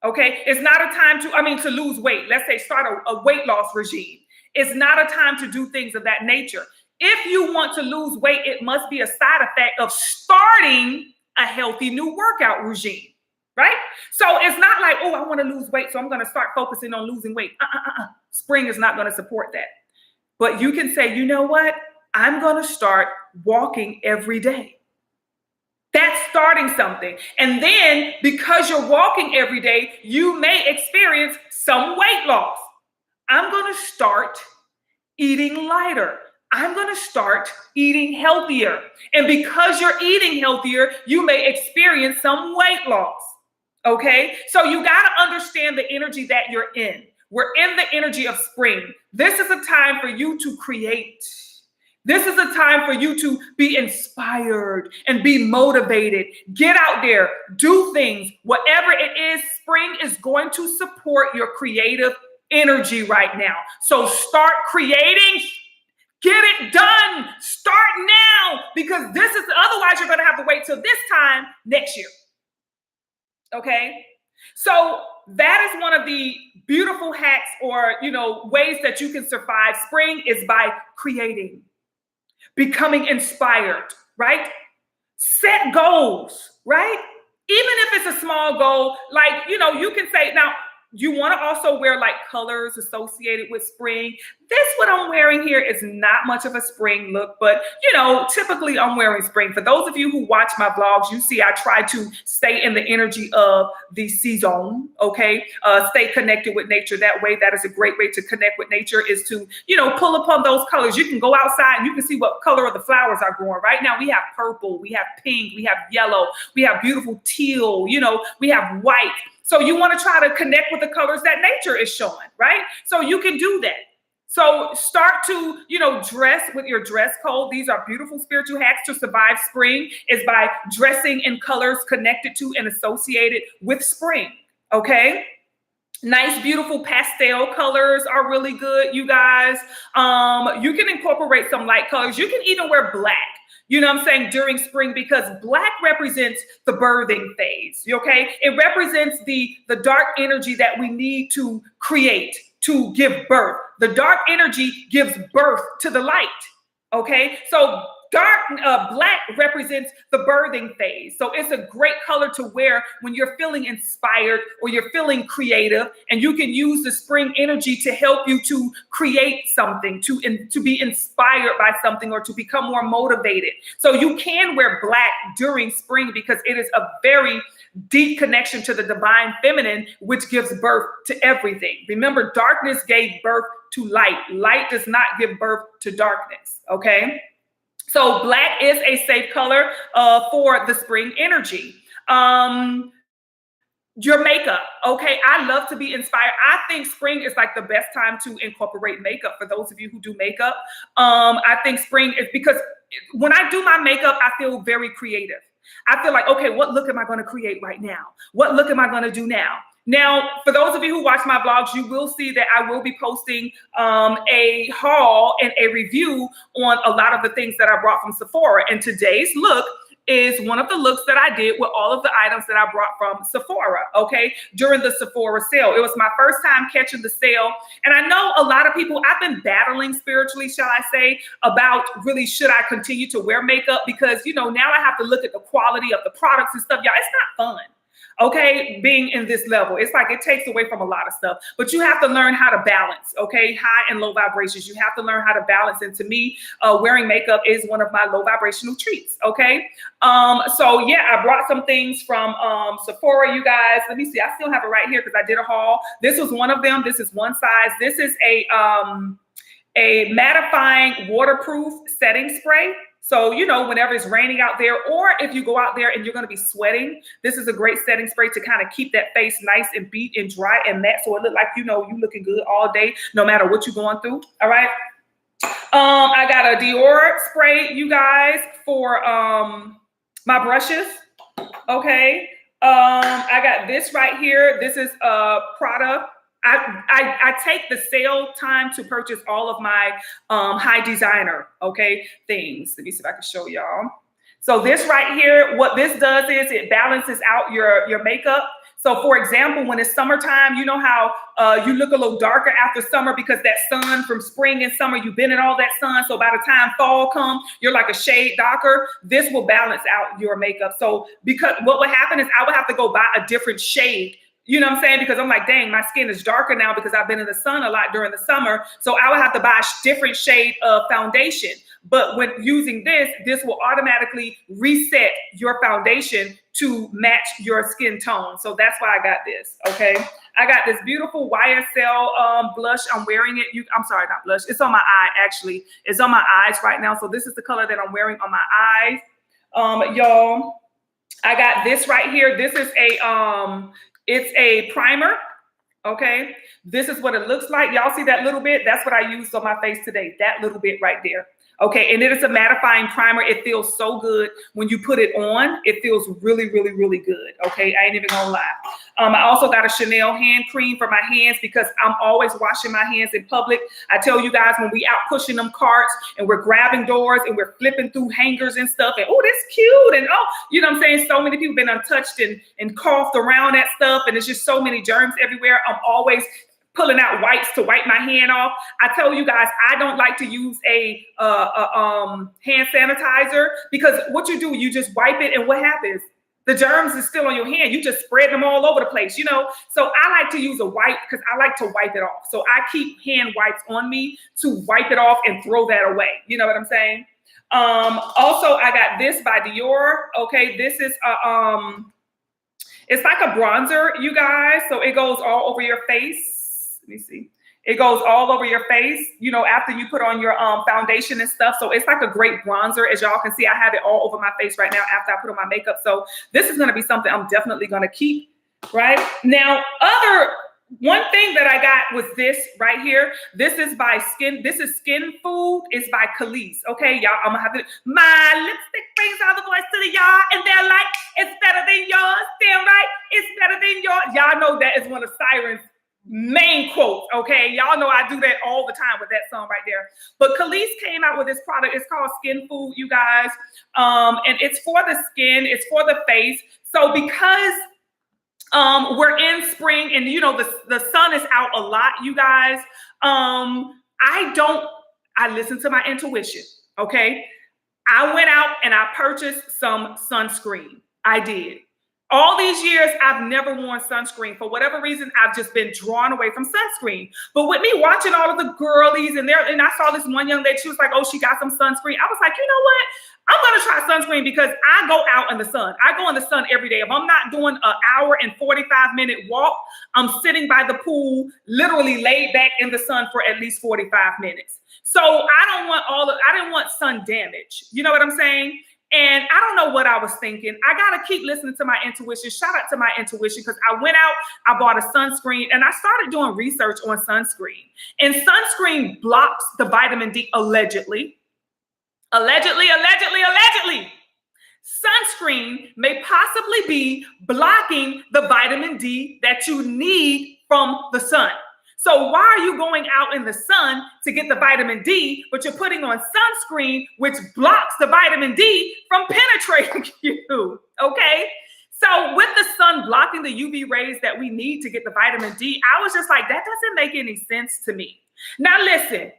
Okay, it's not a time to lose weight. Let's say start a weight loss regime. It's not a time to do things of that nature. If you want to lose weight, it must be a side effect of starting a healthy new workout regime, right? So it's not like, oh, I want to lose weight, so I'm going to start focusing on losing weight. Spring is not going to support that. But you can say, you know what? I'm going to start walking every day. That's starting something. And then because you're walking every day, you may experience some weight loss. I'm going to start eating lighter. I'm going to start eating healthier. And because you're eating healthier, you may experience some weight loss. Okay? So you got to understand the energy that you're in. We're in the energy of spring. This is a time for you to create. This is a time for you to be inspired and be motivated. Get out there, do things. Whatever it is, spring is going to support your creative energy right now. So start creating. Get it done. Start now, because otherwise you're going to have to wait till this time next year. Okay? So that is one of the beautiful hacks or, ways that you can survive spring is by creating. Becoming inspired, right? Set goals, right? Even if it's a small goal, like, you can say, now, you want to also wear like colors associated with spring. This, what I'm wearing here is not much of a spring look, but typically I'm wearing spring. For those of you who watch my vlogs, you see I try to stay in the energy of the season, okay? Stay connected with nature. That way, that is a great way to connect with nature is to, pull upon those colors. You can go outside and you can see what color of the flowers are growing. Right now, we have purple, we have pink, we have yellow, we have beautiful teal, we have white. So you want to try to connect with the colors that nature is showing, right? So you can do that. So start to, dress with your dress code. These are beautiful spiritual hacks to survive spring is by dressing in colors connected to and associated with spring, okay? Nice, beautiful pastel colors are really good, you guys. You can incorporate some light colors. You can even wear black. You know what I'm saying, during spring, because black represents the birthing phase, okay? It represents the dark energy that we need to create, to give birth. The dark energy gives birth to the light, okay? So black represents the birthing phase. So it's a great color to wear when you're feeling inspired or you're feeling creative, and you can use the spring energy to help you to create something, to be inspired by something or to become more motivated. So you can wear black during spring because it is a very deep connection to the divine feminine, which gives birth to everything. Remember, darkness gave birth to light. Light does not give birth to darkness, okay? So black is a safe color for the spring energy. Your makeup, okay? I love to be inspired. I think spring is like the best time to incorporate makeup for those of you who do makeup. I think spring is because when I do my makeup, I feel very creative. I feel like, okay, what look am I going to create right now? What look am I going to do now? Now, for those of you who watch my vlogs, you will see that I will be posting a haul and a review on a lot of the things that I brought from Sephora. And today's look is one of the looks that I did with all of the items that I brought from Sephora, okay, during the Sephora sale. It was my first time catching the sale. And I know a lot of people, I've been battling spiritually, shall I say, about really should I continue to wear makeup, because, you know, now I have to look at the quality of the products and stuff. Y'all, it's not fun. Okay, being in this level, it's like it takes away from a lot of stuff, but you have to learn how to balance, okay, high and low vibrations. You have to learn how to balance. And to me, wearing makeup is one of my low vibrational treats, okay? So yeah, I brought some things from Sephora, you guys. Let me see, I still have it right here because I did a haul. This was one of them. This is one size. This is a mattifying waterproof setting spray. So, you know, whenever it's raining out there, or if you go out there and you're going to be sweating, this is a great setting spray to kind of keep that face nice and beat and dry and matte. So it look like, you know, you looking good all day, no matter what you're going through. All right. I got a Dior spray, you guys, for my brushes. Okay. I got this right here. This is a Prada. I take the sale time to purchase all of my high designer, okay, things. Let me see if I can show y'all. So this right here, what this does is it balances out your makeup. So for example, when it's summertime, you know how you look a little darker after summer because that sun from spring and summer, you've been in all that sun. So by the time fall comes, you're like a shade darker. This will balance out your makeup. So because what would happen is I would have to go buy a different shade. You know what I'm saying? Because I'm like, dang, my skin is darker now because I've been in the sun a lot during the summer. So I would have to buy a different shade of foundation. But when using this, this will automatically reset your foundation to match your skin tone. So that's why I got this, okay? I got this beautiful YSL blush. I'm wearing it. I'm sorry, not blush. It's on my eye, actually. It's on my eyes right now. So this is the color that I'm wearing on my eyes. Y'all, I got this right here. This is it's a primer, okay? This is what it looks like. Y'all see that little bit? That's what I used on my face today, that little bit right there. Okay, and it is a mattifying primer. It feels so good when you put it on. It feels really, really, really good. Okay, I ain't even gonna lie. I also got a Chanel hand cream for my hands because I'm always washing my hands in public. I tell you guys, when we out pushing them carts and we're grabbing doors and we're flipping through hangers and stuff, and oh, that's cute, and oh, you know what I'm saying? So many people been untouched and coughed around that stuff, and it's just so many germs everywhere. I'm always pulling out wipes to wipe my hand off. I tell you guys, I don't like to use a hand sanitizer because what you do, you just wipe it, and what happens? The germs is still on your hand. You just spread them all over the place, you know? So I like to use a wipe because I like to wipe it off. So I keep hand wipes on me to wipe it off and throw that away. You know what I'm saying? Also, I got this by Dior. Okay, this is it's like a bronzer, you guys. So it goes all over your face. Let me see. It goes all over your face, you know, after you put on your foundation and stuff. So it's like a great bronzer. As y'all can see, I have it all over my face right now after I put on my makeup. So this is going to be something I'm definitely going to keep, right? Now, one thing that I got was this right here. This is by This is Skin Food. It's by Collabs. Okay, y'all, I'm going to have to. My lipstick brings all the boys to the yard, and they're like, it's better than yours. Damn right, it's better than yours. Y'all know that is one of Siren's main quote, okay? Y'all know I do that all the time with that song right there. But Collabs came out with this product. It's called Skin Food, you guys. And it's for the skin. It's for the face. So because we're in spring and, you know, the sun is out a lot, you guys, I listen to my intuition, okay? I went out and I purchased some sunscreen. I did. All these years, I've never worn sunscreen. For whatever reason, I've just been drawn away from sunscreen. But with me watching all of the girlies and I saw this one young lady, she was like, oh, she got some sunscreen. I was like, you know what? I'm going to try sunscreen because I go out in the sun. I go in the sun every day. If I'm not doing an hour and 45-minute walk, I'm sitting by the pool, literally laid back in the sun for at least 45 minutes. So I didn't want sun damage. You know what I'm saying? And I don't know what I was thinking. I got to keep listening to my intuition. Shout out to my intuition because I went out, I bought a sunscreen, and I started doing research on sunscreen. And sunscreen blocks the vitamin D, allegedly. Allegedly. Sunscreen may possibly be blocking the vitamin D that you need from the sun. So why are you going out in the sun to get the vitamin D, but you're putting on sunscreen, which blocks the vitamin D from penetrating you, okay? So with the sun blocking the UV rays that we need to get the vitamin D, I was just like, that doesn't make any sense to me. Now listen,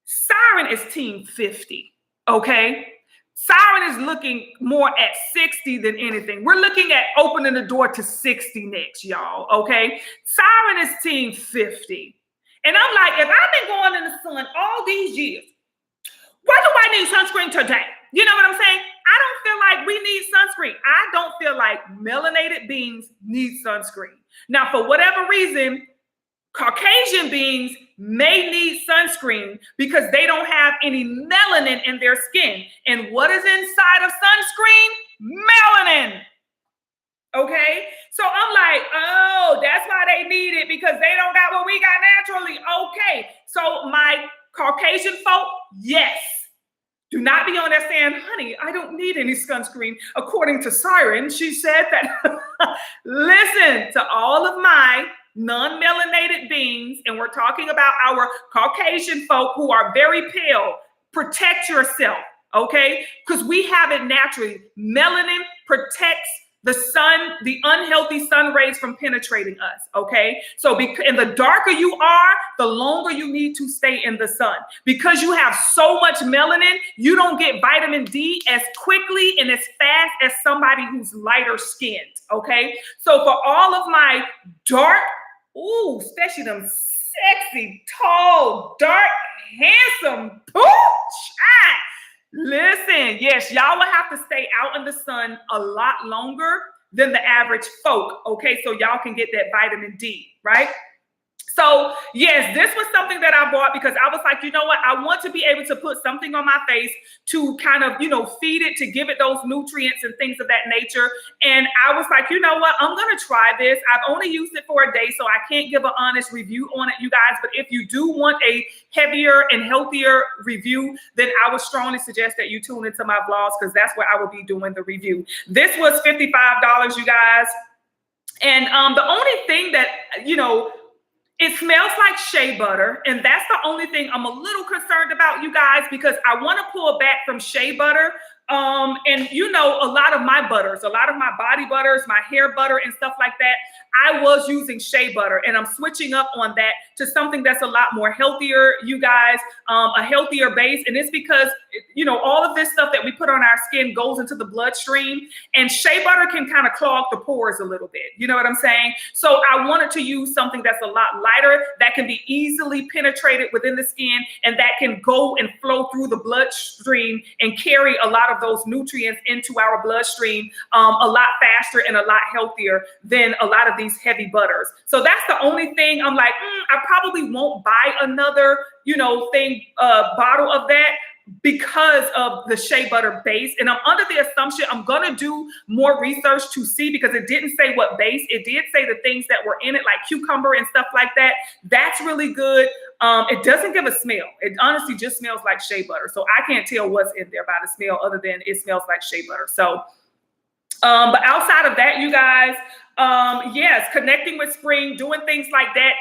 Siren is team 50, okay? Siren is looking more at 60 than anything. We're looking at opening the door to 60 next, y'all, okay? Siren is team 50. And I'm like, if I've been going in the sun all these years, why do I need sunscreen today? You know what I'm saying? I don't feel like we need sunscreen. I don't feel like melanated beings need sunscreen. Now, for whatever reason, Caucasian beings may need sunscreen because they don't have any melanin in their skin. And what is inside of sunscreen? Melanin. Okay? So I'm like, oh, that's why they need it, because they don't got what we got naturally. Okay. So my Caucasian folk, yes. Do not be on there saying, honey, I don't need any sunscreen. According to Siren, she said that. Listen to all of my non-melanated beings, and we're talking about our Caucasian folk who are very pale. Protect yourself, okay? Because we have it naturally. Melanin protects the sun, the unhealthy sun rays from penetrating us, okay? So and the darker you are, the longer you need to stay in the sun. Because you have so much melanin, you don't get vitamin D as quickly and as fast as somebody who's lighter skinned, okay? So for all of my dark, especially them sexy, tall, dark, handsome, listen, yes, y'all will have to stay out in the sun a lot longer than the average folk, okay? So y'all can get that vitamin D, right? So yes, this was something that I bought because I was like, you know what? I want to be able to put something on my face to kind of, feed it, to give it those nutrients and things of that nature. And I was like, you know what? I'm going to try this. I've only used it for a day, so I can't give an honest review on it, you guys. But if you do want a heavier and healthier review, then I would strongly suggest that you tune into my vlogs, because that's where I will be doing the review. This was $55, you guys. And the only thing that, it smells like shea butter, and that's the only thing I'm a little concerned about, you guys, because I want to pull back from shea butter. And a lot of my butters, a lot of my body butters, my hair butter and stuff like that, I was using shea butter, and I'm switching up on that to something that's a lot more healthier, you guys, a healthier base. And it's because, all of this stuff that we put on our skin goes into the bloodstream, and shea butter can kind of clog the pores a little bit. You know what I'm saying? So I wanted to use something that's a lot lighter, that can be easily penetrated within the skin, and that can go and flow through the bloodstream and carry a lot of those nutrients into our bloodstream a lot faster and a lot healthier than a lot of these heavy butters. So that's the only thing I'm like, I probably won't buy another, bottle of that, because of the shea butter base. And I'm under the assumption I'm going to do more research to see, because it didn't say what base. It did say the things that were in it, like cucumber and stuff like that. That's really good. It doesn't give a smell. It honestly just smells like shea butter. So I can't tell what's in there by the smell, other than it smells like shea butter. So, but outside of that, you guys, yes, connecting with spring, doing things like that,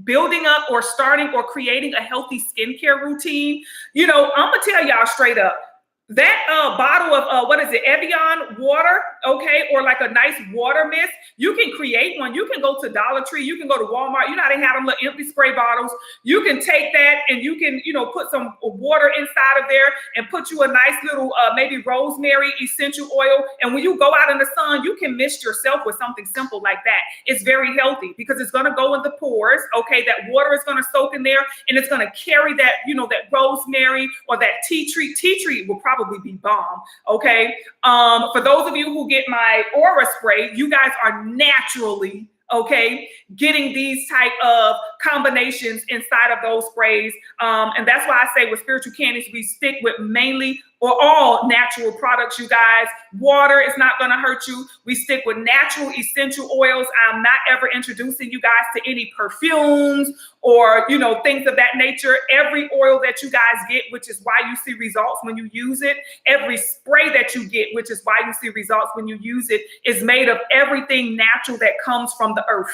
building up or starting or creating a healthy skincare routine. I'm gonna tell y'all straight up, that bottle of Evian water, okay, or like a nice water mist, you can create one. You can go to Dollar Tree, you can go to Walmart. You know how they have them little empty spray bottles. You can take that and you can, put some water inside of there and put you a nice little maybe rosemary essential oil. And when you go out in the sun, you can mist yourself with something simple like that. It's very healthy because it's going to go in the pores. Okay, that water is going to soak in there, and it's going to carry that, that rosemary or that tea tree. Tea tree will probably be bomb. Okay. For those of you who get my aura spray, you guys are naturally, okay, getting these type of combinations inside of those sprays. And that's why I say with spiritual candies, we stick with mainly or all natural products, you guys. Water is not going to hurt you. We stick with natural essential oils. I'm not ever introducing you guys to any perfumes or, things of that nature. Every oil that you guys get, which is why you see results when you use it, every spray that you get, which is why you see results when you use it, is made of everything natural that comes from the earth.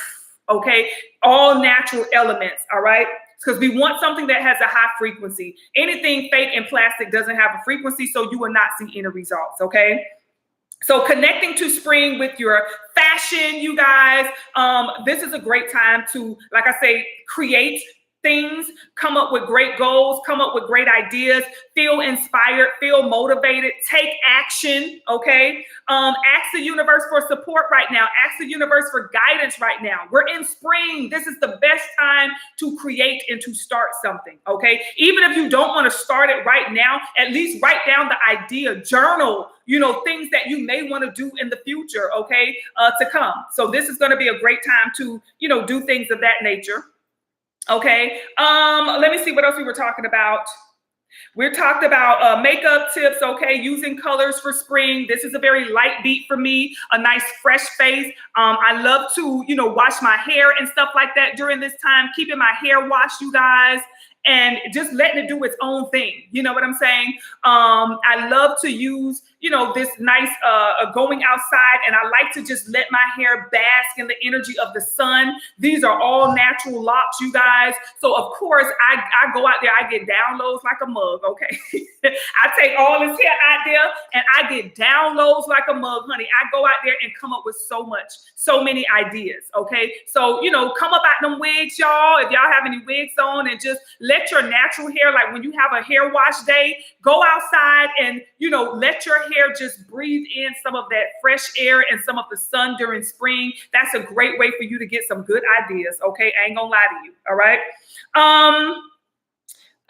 okay? All natural elements, all right? Because we want something that has a high frequency. Anything fake and plastic doesn't have a frequency, so you will not see any results, okay? So connecting to spring with your fashion, you guys, this is a great time to, like I say, create things, come up with great goals, come up with great ideas, feel inspired, feel motivated, take action, okay? Ask the universe for support right now. Ask the universe for guidance right now. We're in spring. This is the best time to create and to start something, okay? Even if you don't want to start it right now, at least write down the idea, journal, you know, things that you may want to do in the future, okay, to come. So this is going to be a great time to, you know, do things of that nature. Okay, let me see what else we were talking about. We talked about makeup tips, okay, using colors for spring. This is a very light beat for me, a nice fresh face. I love to, you know, wash my hair and stuff like that during this time, keeping my hair washed, you guys, and just letting it do its own thing. You know what I'm saying? I love to use, you know, this nice going outside, and I like to just let my hair bask in the energy of the sun. These are all natural locks, you guys. So of course I go out there, I get downloads like a mug, okay? I take all this hair out there and I get downloads like a mug, honey. I go out there and come up with so many ideas, okay? So, you know, come up out them wigs, y'all. If y'all have any wigs on, and just let your natural hair, like when you have a hair wash day, go outside and, you know, let your hair just breathe in some of that fresh air and some of the sun during spring. That's a great way for you to get some good ideas, okay? I ain't gonna lie to you, all right?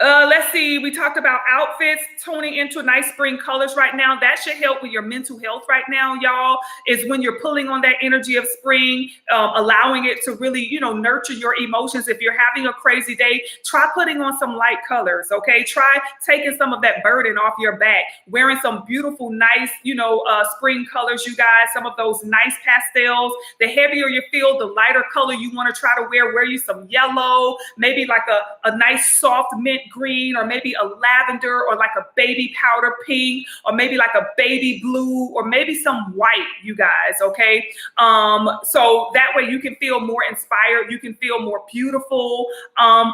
Let's see, we talked about outfits, toning into nice spring colors right now. That should help with your mental health right now, y'all, is when you're pulling on that energy of spring, allowing it to really, you know, nurture your emotions. If you're having a crazy day, try putting on some light colors, okay? Try taking some of that burden off your back, wearing some beautiful, nice, you know, spring colors, you guys, some of those nice pastels. The heavier you feel, the lighter color you want to try to wear you some yellow, maybe like a nice soft mint green, or maybe a lavender, or like a baby powder pink, or maybe like a baby blue, or maybe some white, you guys, okay? So that way you can feel more inspired, you can feel more beautiful.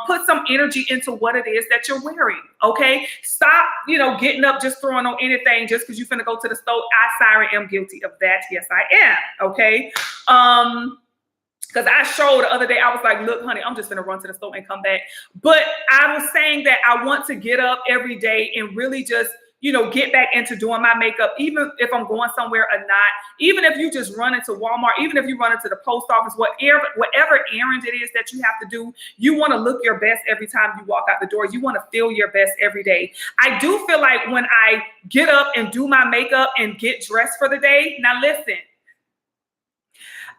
Put some energy into what it is that you're wearing, okay? Stop, you know, getting up, just throwing on anything just because you're finna go to the store. I, Siren, am guilty of that. Yes, I am, okay? Because I showed the other day, I was like, look, honey, I'm just going to run to the store and come back. But I was saying that I want to get up every day and really just, you know, get back into doing my makeup, even if I'm going somewhere or not, even if you just run into Walmart, even if you run into the post office, whatever errand it is that you have to do, you want to look your best every time you walk out the door. You want to feel your best every day. I do feel like when I get up and do my makeup and get dressed for the day, now listen,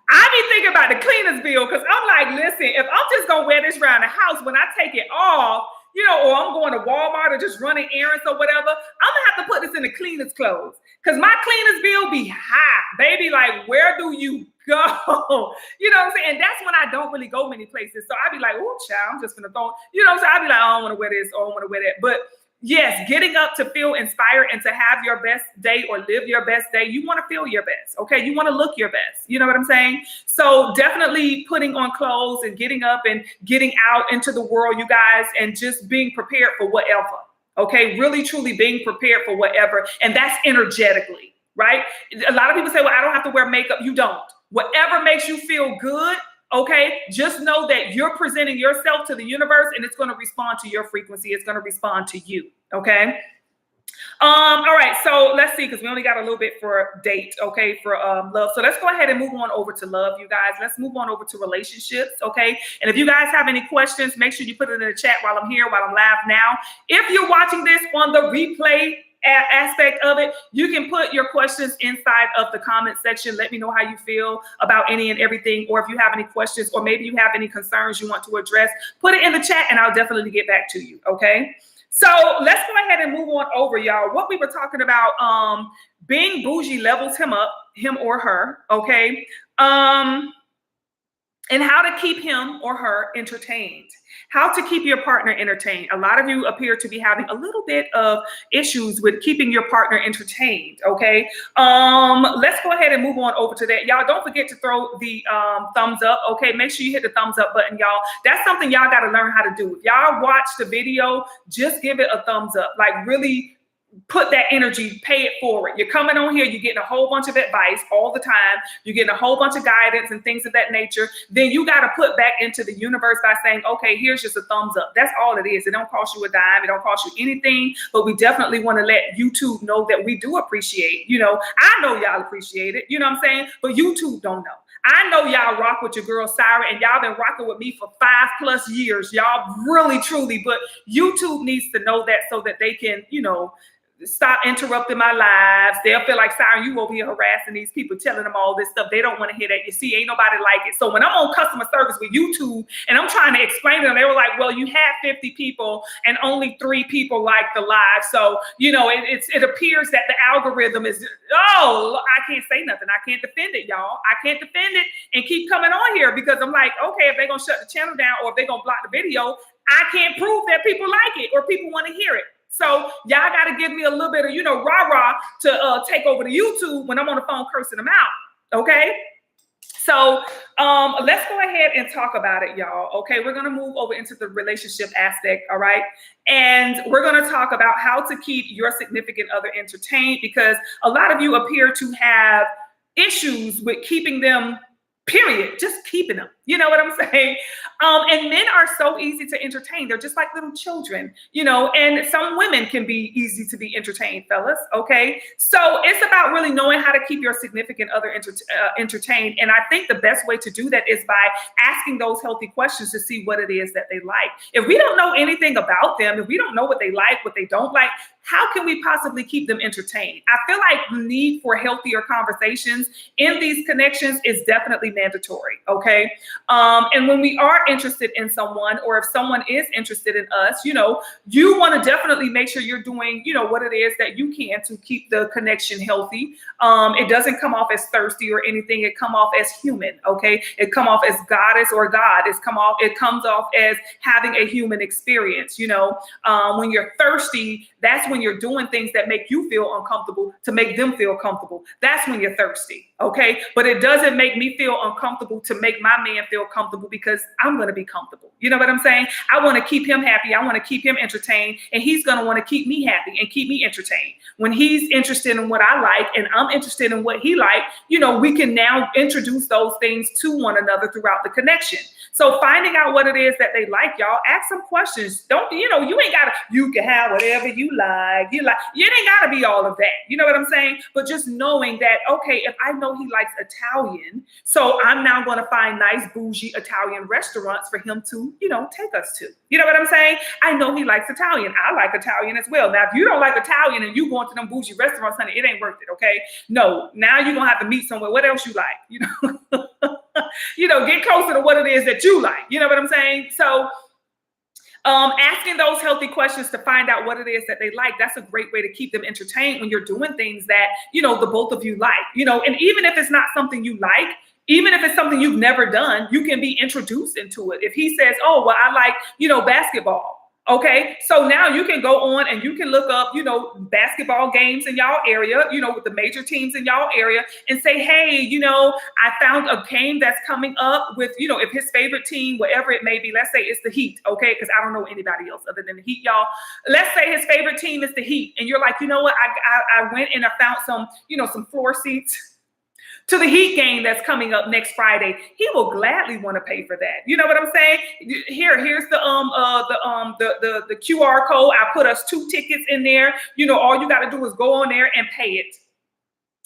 I be thinking about the cleaner's bill, because I'm like, listen, if I'm just going to wear this around the house, when I take it off, you know, or I'm going to Walmart or just running errands or whatever, I'm going to have to put this in the cleaner's clothes, because my cleaner's bill be high, baby. Like, where do you go? You know what I'm saying? And that's when I don't really go many places. So I be like, oh, child, I'm just going to go. You know what I'm saying? I be like, I don't want to wear this, or I don't want to wear that. But yes, getting up to feel inspired and to have your best day or live your best day, you want to feel your best, okay? You want to look your best. You know what I'm saying? So definitely putting on clothes and getting up and getting out into the world, you guys, and just being prepared for whatever, okay? Really, truly being prepared for whatever. And that's energetically, right? A lot of people say, well, I don't have to wear makeup. You don't. Whatever makes you feel good, okay, just know that you're presenting yourself to the universe, and it's going to respond to your frequency. It's going to respond to you, okay? All right, so let's see, because we only got a little bit for date, okay, for love. So let's go ahead and move on over to love, you guys. Let's move on over to relationships, okay? And if you guys have any questions, make sure you put it in the chat while I'm here, while I'm live now. If you're watching this on the replay aspect of it, you can put your questions inside of the comment section. Let me know how you feel about any and everything, or if you have any questions, or maybe you have any concerns you want to address, put it in the chat and I'll definitely get back to you, okay? So let's go ahead and move on over, y'all. What we were talking about, being bougie levels him up, him or her, okay? and how to keep him or her entertained. How to keep your partner entertained. A lot of you appear to be having a little bit of issues with keeping your partner entertained, okay? Let's go ahead and move on over to that. Y'all, don't forget to throw the thumbs up, okay? Make sure you hit the thumbs up button, y'all. That's something y'all got to learn how to do. If y'all watch the video, just give it a thumbs up. Like, really put that energy, pay it forward. You're coming on here, you're getting a whole bunch of advice all the time. You're getting a whole bunch of guidance and things of that nature. Then you got to put back into the universe by saying, okay, here's just a thumbs up. That's all it is. It don't cost you a dime. It don't cost you anything, but we definitely want to let YouTube know that we do appreciate, I know y'all appreciate it, you know what I'm saying? But YouTube don't know. I know y'all rock with your girl Syra, and y'all been rocking with me for 5+ years. Y'all really, truly, but YouTube needs to know that so that they can, stop interrupting my lives. They'll feel like, Siren, you over here harassing these people, telling them all this stuff. They don't want to hear that. You see, ain't nobody like it. So when I'm on customer service with YouTube and I'm trying to explain to them, they were like, well, you had 50 people and only 3 people like the live. So, it appears that the algorithm is, I can't say nothing. I can't defend it, y'all. I can't defend it and keep coming on here because I'm like, okay, if they're going to shut the channel down or if they're going to block the video, I can't prove that people like it or people want to hear it. So y'all got to give me a little bit of, rah-rah to take over the YouTube when I'm on the phone cursing them out, okay? So let's go ahead and talk about it, y'all, okay? We're going to move over into the relationship aspect, all right? And we're going to talk about how to keep your significant other entertained because a lot of you appear to have issues with keeping them, period, just keeping them. You know what I'm saying? And men are so easy to entertain. They're just like little children, and some women can be easy to be entertained, fellas, okay? So it's about really knowing how to keep your significant other entertained. And I think the best way to do that is by asking those healthy questions to see what it is that they like. If we don't know anything about them, if we don't know what they like, what they don't like, how can we possibly keep them entertained? I feel like the need for healthier conversations in these connections is definitely mandatory, okay? And when we are interested in someone, or if someone is interested in us, you want to definitely make sure you're doing, what it is that you can to keep the connection healthy. It doesn't come off as thirsty or anything. It come off as human, okay? It come off as goddess or God. It comes off as having a human experience, when you're thirsty, that's when you're doing things that make you feel uncomfortable to make them feel comfortable. That's when you're thirsty, okay? But it doesn't make me feel uncomfortable to make my man feel comfortable because I'm going to be comfortable. You know what I'm saying? I want to keep him happy. I want to keep him entertained, and he's going to want to keep me happy and keep me entertained. When he's interested in what I like and I'm interested in what he likes, we can now introduce those things to one another throughout the connection. So finding out what it is that they like, y'all, ask some questions. Don't, you ain't got to, you can have whatever you like. You ain't got to be all of that. You know what I'm saying? But just knowing that, okay, if I know he likes Italian, so I'm now going to find nice bougie Italian restaurants for him to, take us to. You know what I'm saying? I know he likes Italian. I like Italian as well. Now, if you don't like Italian and you going to them bougie restaurants, honey, it ain't worth it, okay? No, now you're going to have to meet somewhere. What else you like? Get closer to what it is that you like. You know what I'm saying? So asking those healthy questions to find out what it is that they like, that's a great way to keep them entertained when you're doing things that, the both of you like, and even if it's not something you like, even if it's something you've never done, you can be introduced into it. If he says, oh, well, I like, basketball. Okay, so now you can go on and you can look up, basketball games in y'all area, with the major teams in y'all area and say, hey, I found a game that's coming up with, if his favorite team, whatever it may be, let's say it's the Heat, okay, because I don't know anybody else other than the Heat, y'all. Let's say his favorite team is the Heat, and you're like, you know what, I went and I found some, some floor seats to the Heat game that's coming up next Friday. He will gladly want to pay for that. You know what I'm saying? Here's the QR code. I put us 2 tickets in there. All you got to do is go on there and pay it.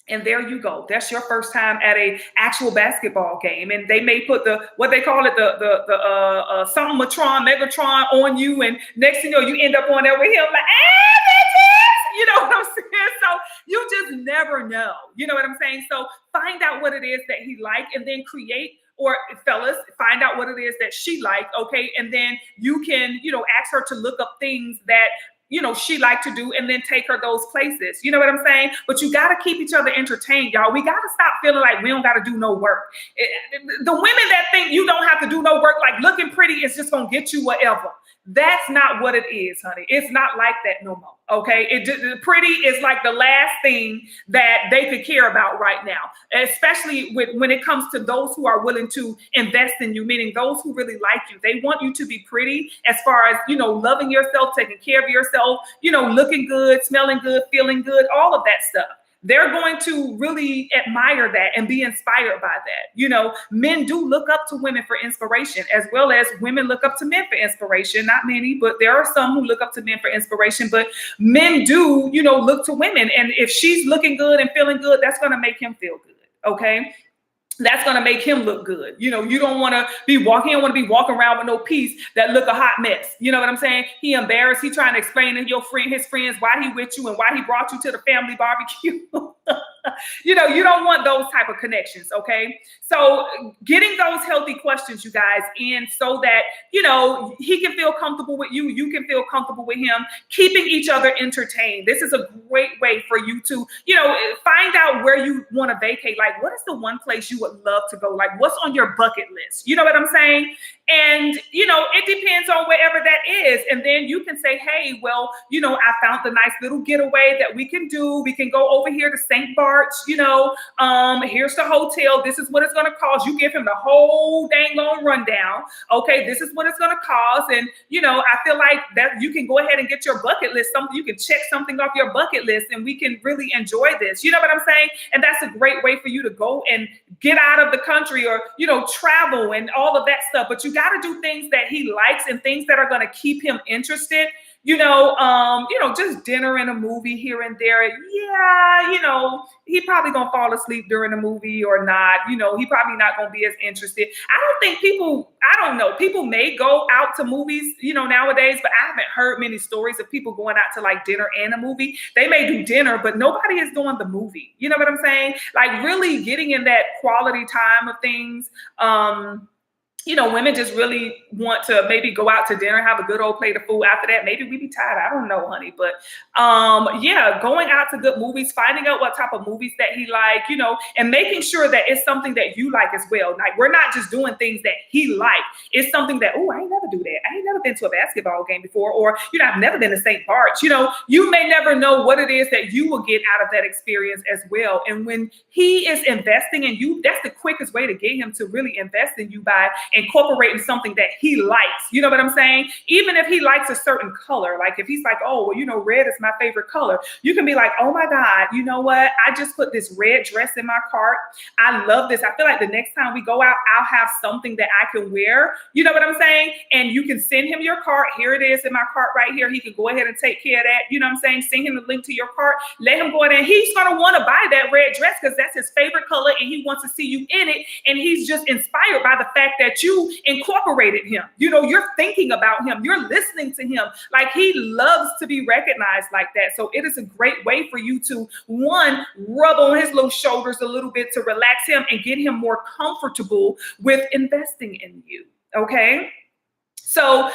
And there you go. That's your first time at a actual basketball game. And they may put what they call it, the something Megatron on you. And next thing you know, you end up on there with him like, bitches! You know what I'm saying? So you just never know. You know what I'm saying? So find out what it is that he liked and then create, or fellas, find out what it is that she liked. Okay. And then you can, ask her to look up things that she liked to do, and then take her those places. You know what I'm saying? But you got to keep each other entertained, y'all. We got to stop feeling like we don't got to do no work. The women that think you don't have to do no work, like looking pretty is just going to get you whatever. That's not what it is, honey. It's not like that no more. Okay. Pretty is like the last thing that they could care about right now, especially when it comes to those who are willing to invest in you, meaning those who really like you. They want you to be pretty as far as, loving yourself, taking care of yourself, looking good, smelling good, feeling good, all of that stuff. They're going to really admire that and be inspired by that. Men do look up to women for inspiration, as well as women look up to men for inspiration. Not many, but there are some who look up to men for inspiration. But men do, look to women. And if she's looking good and feeling good, that's going to make him feel good. Okay. That's going to make him look good. You don't want to be walking around with no piece that look a hot mess. You know what I'm saying? He embarrassed. He trying to explain to his friends why he with you and why he brought you to the family barbecue. You don't want those type of connections. Okay. So getting those healthy questions, you guys, in so that, he can feel comfortable with you. You can feel comfortable with him, keeping each other entertained. This is a great way for you to, find out where you want to vacate. Like, what is the one place you would love to go? Like, what's on your bucket list? You know what I'm saying? And, it depends on wherever that is. And then you can say, hey, well, I found a nice little getaway that we can do. We can go over here to St. Bart's, here's the hotel. This is what it's going to cost. You give him the whole dang long rundown. Okay, this is what it's going to cost. And, I feel like that you can go ahead and get your bucket list. You can check something off your bucket list and we can really enjoy this. You know what I'm saying? And that's a great way for you to go and get out of the country or, travel and all of that stuff. But you got to do things that he likes and things that are going to keep him interested. Just dinner and a movie here and there. Yeah, he probably gonna fall asleep during the movie or not. He probably not gonna be as interested. I don't know. People may go out to movies, nowadays, but I haven't heard many stories of people going out to like dinner and a movie. They may do dinner, but nobody is doing the movie. You know what I'm saying? Like really getting in that quality time of things. Women just really want to maybe go out to dinner, have a good old plate of food. After that, maybe we be tired. I don't know, honey. But going out to good movies, finding out what type of movies that he like, and making sure that it's something that you like as well. Like we're not just doing things that he like. It's something that, I ain't never do that. I ain't never been to a basketball game before, or I've never been to St. Bart's. You may never know what it is that you will get out of that experience as well. And when he is investing in you, that's the quickest way to get him to really invest in you by incorporating something that he likes. You know what I'm saying? Even if he likes a certain color, like if he's like, red is my favorite color, you can be like, oh my God, you know what? I just put this red dress in my cart. I love this. I feel like the next time we go out, I'll have something that I can wear. You know what I'm saying? And you can send him your cart. Here it is in my cart right here. He can go ahead and take care of that. You know what I'm saying? Send him the link to your cart. Let him go ahead and he's going to want to buy that red dress because that's his favorite color and he wants to see you in it. And he's just inspired by the fact that you incorporated him. You're thinking about him. You're listening to him. Like he loves to be recognized like that. So it is a great way for you to, one, rub on his little shoulders a little bit to relax him and get him more comfortable with investing in you. Okay. So,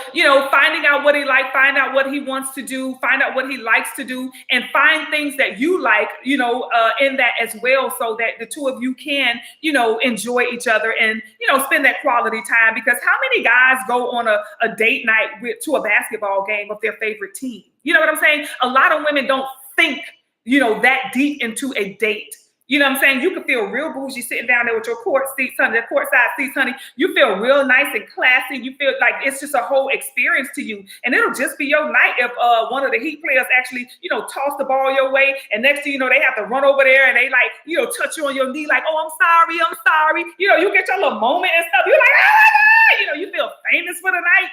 finding out what he likes, find out what he wants to do, find out what he likes to do, and find things that you like, in that as well, so that the two of you can, enjoy each other and, spend that quality time. Because how many guys go on a date night to a basketball game of their favorite team? You know what I'm saying? A lot of women don't think, that deep into a date. You know what I'm saying? You can feel real bougie sitting down there with your court seats, honey, the courtside seats, honey. You feel real nice and classy. You feel like it's just a whole experience to you. And it'll just be your night if one of the Heat players actually, toss the ball your way. And next thing you know, they have to run over there and they like, touch you on your knee like, oh, I'm sorry. You get your little moment and stuff. You're like, ah! You feel famous for the night,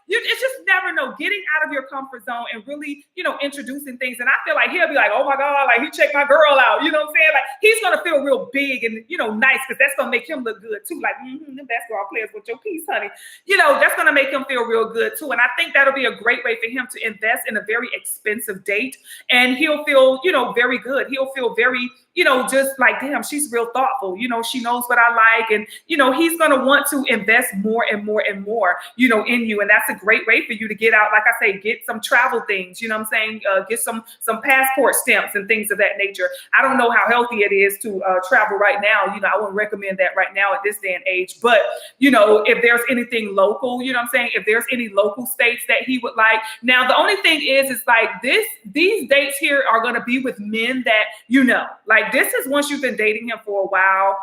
it's just never know, getting out of your comfort zone and really, introducing things. And I feel like he'll be like, oh my God, like he checked my girl out. You know what I'm saying? Like he's going to feel real big and, nice because that's going to make him look good too. Like, the basketball players with your piece, honey. That's going to make him feel real good too. And I think that'll be a great way for him to invest in a very expensive date. And he'll feel, very good. He'll feel very, just like, damn, she's real thoughtful. She knows what I like. And, he's going to want to invest more and more and more, in you. And that's a great way for you to get out. Like I say, get some travel things, you know what I'm saying? Get some passport stamps and things of that nature. I don't know how healthy it is to travel right now. You know, I wouldn't recommend that right now at this day and age. But, you know, if there's anything local, you know what I'm saying? If there's any local states that he would like. Now, the only thing is like these dates here are going to be with men that, you know, like this is once you've been dating him for a while.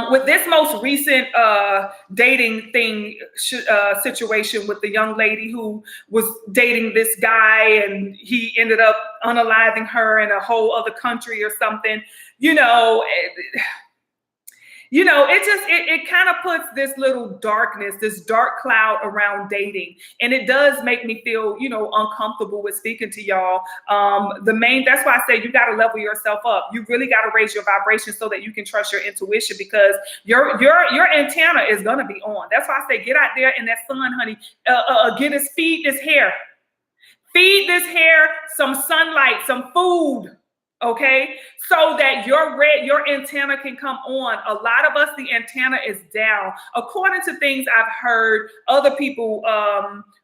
With this most recent dating thing situation with the young lady who was dating this guy and he ended up unaliving her in a whole other country or something, you know, it kind of puts this little darkness, this dark cloud around dating. And it does make me feel, you know, uncomfortable with speaking to y'all. That's why I say you got to level yourself up. You really got to raise your vibration so that you can trust your intuition, because your antenna is going to be on. That's why I say get out there in that sun, honey. Feed this hair some sunlight, some food. Okay, so that your antenna can come on. A lot of us, the antenna is down. According to things I've heard, other people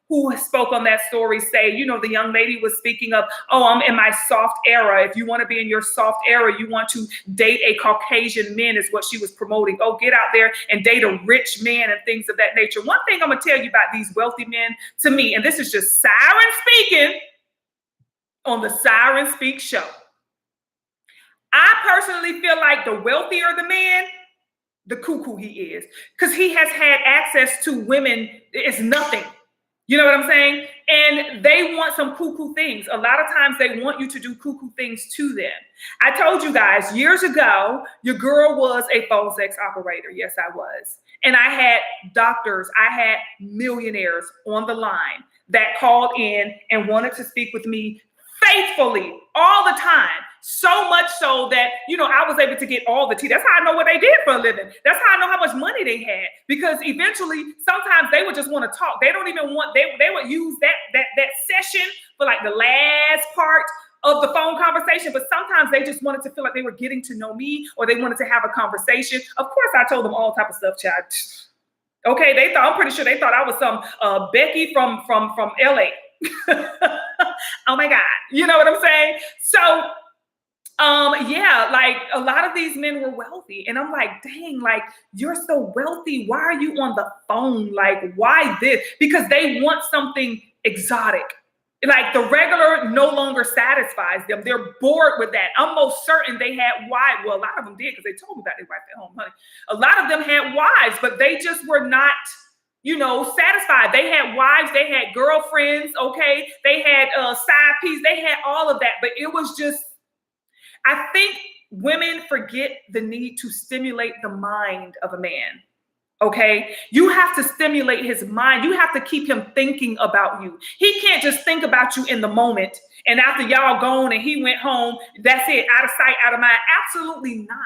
who spoke on that story say, you know, the young lady was speaking of, oh, I'm in my soft era. If you want to be in your soft era, you want to date a Caucasian man, is what she was promoting. Oh, get out there and date a rich man and things of that nature. One thing I'm going to tell you about these wealthy men, to me, and this is just Siren speaking on the Siren Speak show. I personally feel like the wealthier the man, the cuckoo he is, because he has had access to women. It's nothing. You know what I'm saying? And they want some cuckoo things. A lot of times they want you to do cuckoo things to them. I told you guys years ago, your girl was a phone sex operator. Yes, I was. And I had doctors, I had millionaires on the line that called in and wanted to speak with me faithfully all the time. So much so that, you know, I was able to get all the tea. That's how I know what they did for a living. That's how I know how much money they had. Because eventually, sometimes they would just want to talk. They don't even want, they would use that session for like the last part of the phone conversation. But sometimes they just wanted to feel like they were getting to know me, or they wanted to have a conversation. Of course, I told them all type of stuff, child. Okay, I'm pretty sure they thought I was some Becky from LA. Oh my God. You know what I'm saying? So, yeah, like a lot of these men were wealthy, and I'm like, dang, like you're so wealthy. Why are you on the phone? Like, why this? Because they want something exotic. Like the regular no longer satisfies them. They're bored with that. I'm most certain they had wives. Well, a lot of them did, because they told me about their wife at home, honey. A lot of them had wives, but they just were not, you know, satisfied. They had wives, they had girlfriends, okay? They had side pieces, they had all of that, but it was just, I think women forget the need to stimulate the mind of a man, okay? You have to stimulate his mind. You have to keep him thinking about you. He can't just think about you in the moment, and after y'all gone and he went home, that's it, out of sight, out of mind. Absolutely not.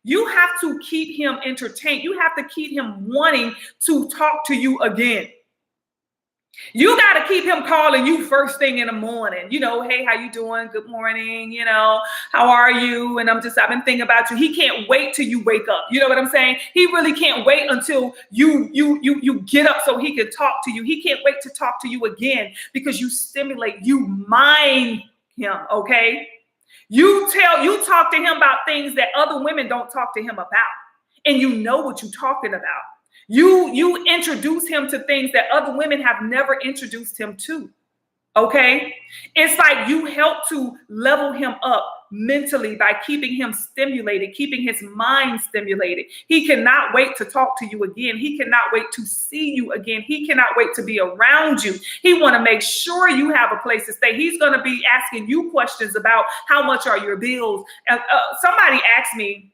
You have to keep him entertained. You have to keep him wanting to talk to you again. You got to keep him calling you first thing in the morning. You know, hey, how you doing? Good morning. You know, how are you? And I've been thinking about you. He can't wait till you wake up. You know what I'm saying? He really can't wait until you get up so he can talk to you. He can't wait to talk to you again, because you stimulate, you mind him, okay? You talk to him about things that other women don't talk to him about. And you know what you're talking about. You introduce him to things that other women have never introduced him to. Okay? It's like you help to level him up mentally by keeping him stimulated, keeping his mind stimulated. He cannot wait to talk to you again. He cannot wait to see you again. He cannot wait to be around you. He want to make sure you have a place to stay. He's going to be asking you questions about how much are your bills. Somebody asked me,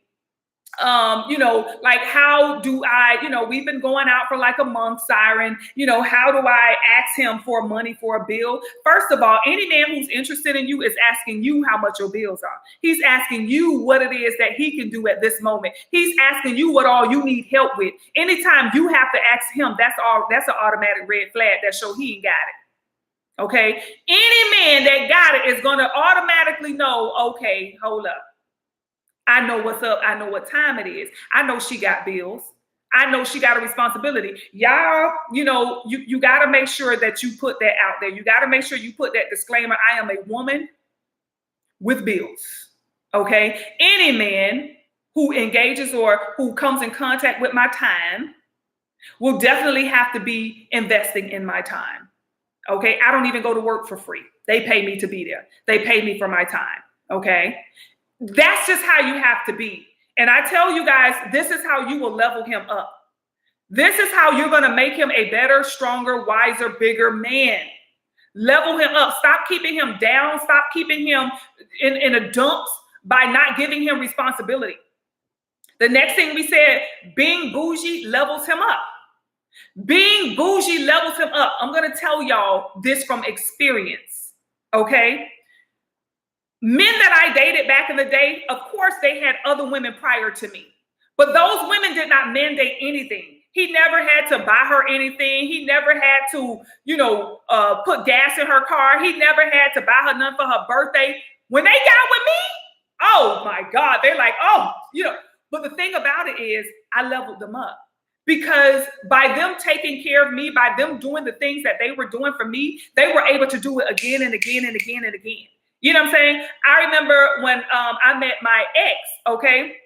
you know, like, how do I, you know, we've been going out for like a month, Siren, you know, how do I ask him for money for a bill? First of all, any man who's interested in you is asking you how much your bills are. He's asking you what it is that he can do at this moment. He's asking you what all you need help with. Anytime you have to ask him, that's an automatic red flag that shows he ain't got it. Okay. Any man that got it is going to automatically know, okay, hold up. I know what's up. I know what time it is. I know she got bills. I know she got a responsibility. Y'all, you got to make sure that you put that out there. You got to make sure you put that disclaimer. I am a woman with bills. Okay. Any man who engages or who comes in contact with my time will definitely have to be investing in my time. Okay. I don't even go to work for free. They pay me to be there. They pay me for my time. Okay. That's just how you have to be. And I tell you guys, this is how you will level him up. This is how you're going to make him a better, stronger, wiser, bigger man. Level him up. Stop keeping him down. Stop keeping him in the dumps by not giving him responsibility. The next thing we said, being bougie levels him up. Being bougie levels him up. I'm going to tell y'all this from experience. Okay? Men that I dated back in the day, of course, they had other women prior to me. But those women did not mandate anything. He never had to buy her anything. He never had to, put gas in her car. He never had to buy her nothing for her birthday. When they got with me, oh my God, they're like, But the thing about it is I leveled them up. Because by them taking care of me, by them doing the things that they were doing for me, they were able to do it again and again and again and again. You know what I'm saying? I remember when I met my ex, okay?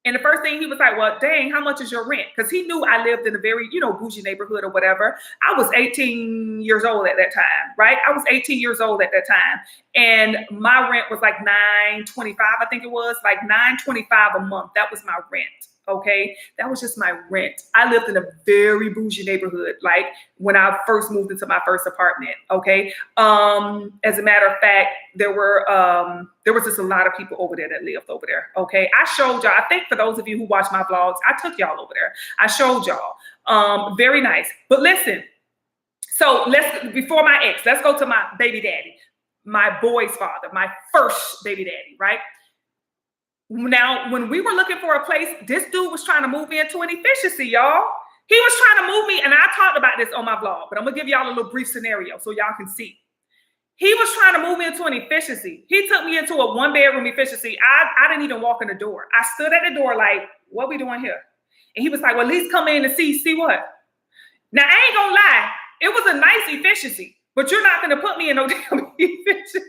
And the first thing he was like, well, dang, how much is your rent? Because he knew I lived in a very, bougie neighborhood or whatever. I was 18 years old at that time, right? I was 18 years old at that time. And my rent was like $9.25, I think it was, like $9.25 a month. That was my rent, okay? That was just my rent. I lived in a very bougie neighborhood, like when I first moved into my first apartment, okay? As a matter of fact, there was just a lot of people over there that lived over there, okay? I showed y'all, I think for those of you who watch my vlogs, I took y'all over there. I showed y'all. Very nice. But listen, so before my ex, let's go to my baby daddy, my boy's father, my first baby daddy, right? Now, when we were looking for a place, this dude was trying to move into an efficiency, y'all. He was trying to move me, and I talked about this on my vlog, but I'm going to give y'all a little brief scenario so y'all can see. He was trying to move me into an efficiency. He took me into a one-bedroom efficiency. I didn't even walk in the door. I stood at the door like, what we doing here? And he was like, well, at least come in and see what? Now, I ain't going to lie. It was a nice efficiency, but you're not going to put me in no damn efficiency.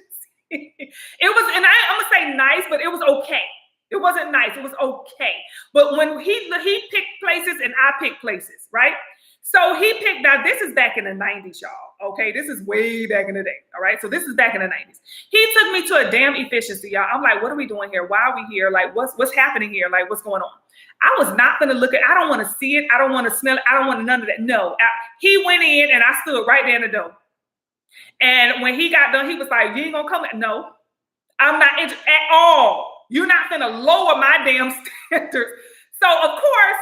It was, and I'm going to say nice, but it was okay. It wasn't nice. It was okay. But when he picked places and I picked places, right? So he picked, now this is back in the 90s, y'all. Okay. This is way back in the day. All right. So this is back in the 90s. He took me to a damn efficiency, y'all. I'm like, what are we doing here? Why are we here? Like, what's happening here? Like, what's going on? I was not going to look at, I don't want to see it. I don't want to smell it. I don't want none of that. No, he went in and I stood right there in the door. And when he got done, he was like, you ain't going to come? No, I'm not at all. You're not going to lower my damn standards. So, of course,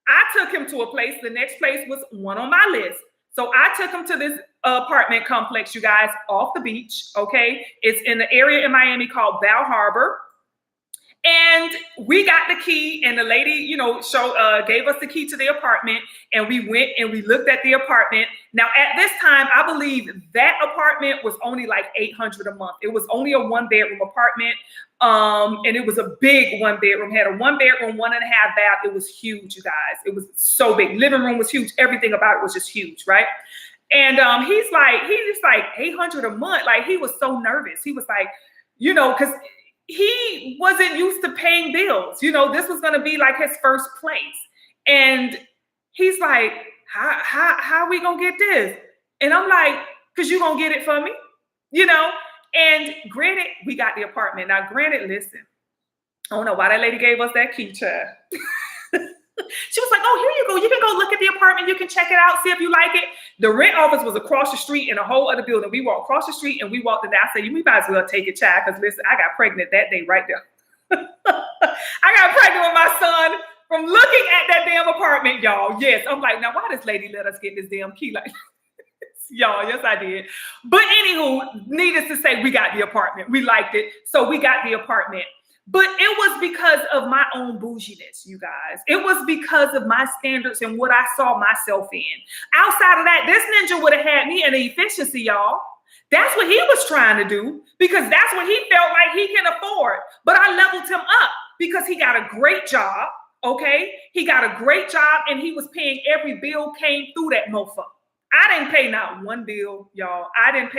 I took him to a place. The next place was one on my list. So I took him to this apartment complex, you guys, off the beach, okay? It's in the area in Miami called Bal Harbor. And we got the key, and the lady, gave us the key to the apartment, and we went and we looked at the apartment. Now, at this time, I believe that apartment was only like $800 a month. It was only a one-bedroom apartment, and it was a big one-bedroom. Had a one-bedroom, 1.5 bath. It was huge, you guys. It was so big. Living room was huge. Everything about it was just huge, right? And he's just like $800 a month. Like, he was so nervous. He was like, because he wasn't used to paying bills. This was going to be like his first place. And he's like, how are we going to get this? And I'm like, because you're going to get it for me, And granted, we got the apartment. Now, granted, listen, I don't know why that lady gave us that key, child. She was like, oh, here you go. You can go look at the apartment. You can check it out, see if you like it. The rent office was across the street in a whole other building. We walked across the street and we walked in there. I said, you might as well take it, child, because listen, I got pregnant that day right there. I got pregnant with my son from looking at that damn apartment, y'all. Yes. I'm like, now why this lady let us get this damn key like y'all? Yes, I did. But anywho, needless to say, we got the apartment. We liked it. So we got the apartment. But it was because of my own bouginess, you guys. It was because of my standards and what I saw myself in. Outside of that, this ninja would have had me in the efficiency, y'all. That's what he was trying to do because that's what he felt like he can afford. But I leveled him up because he got a great job, Okay, he got a great job, and he was paying every bill came through that mofo. I didn't pay not one bill, y'all. I didn't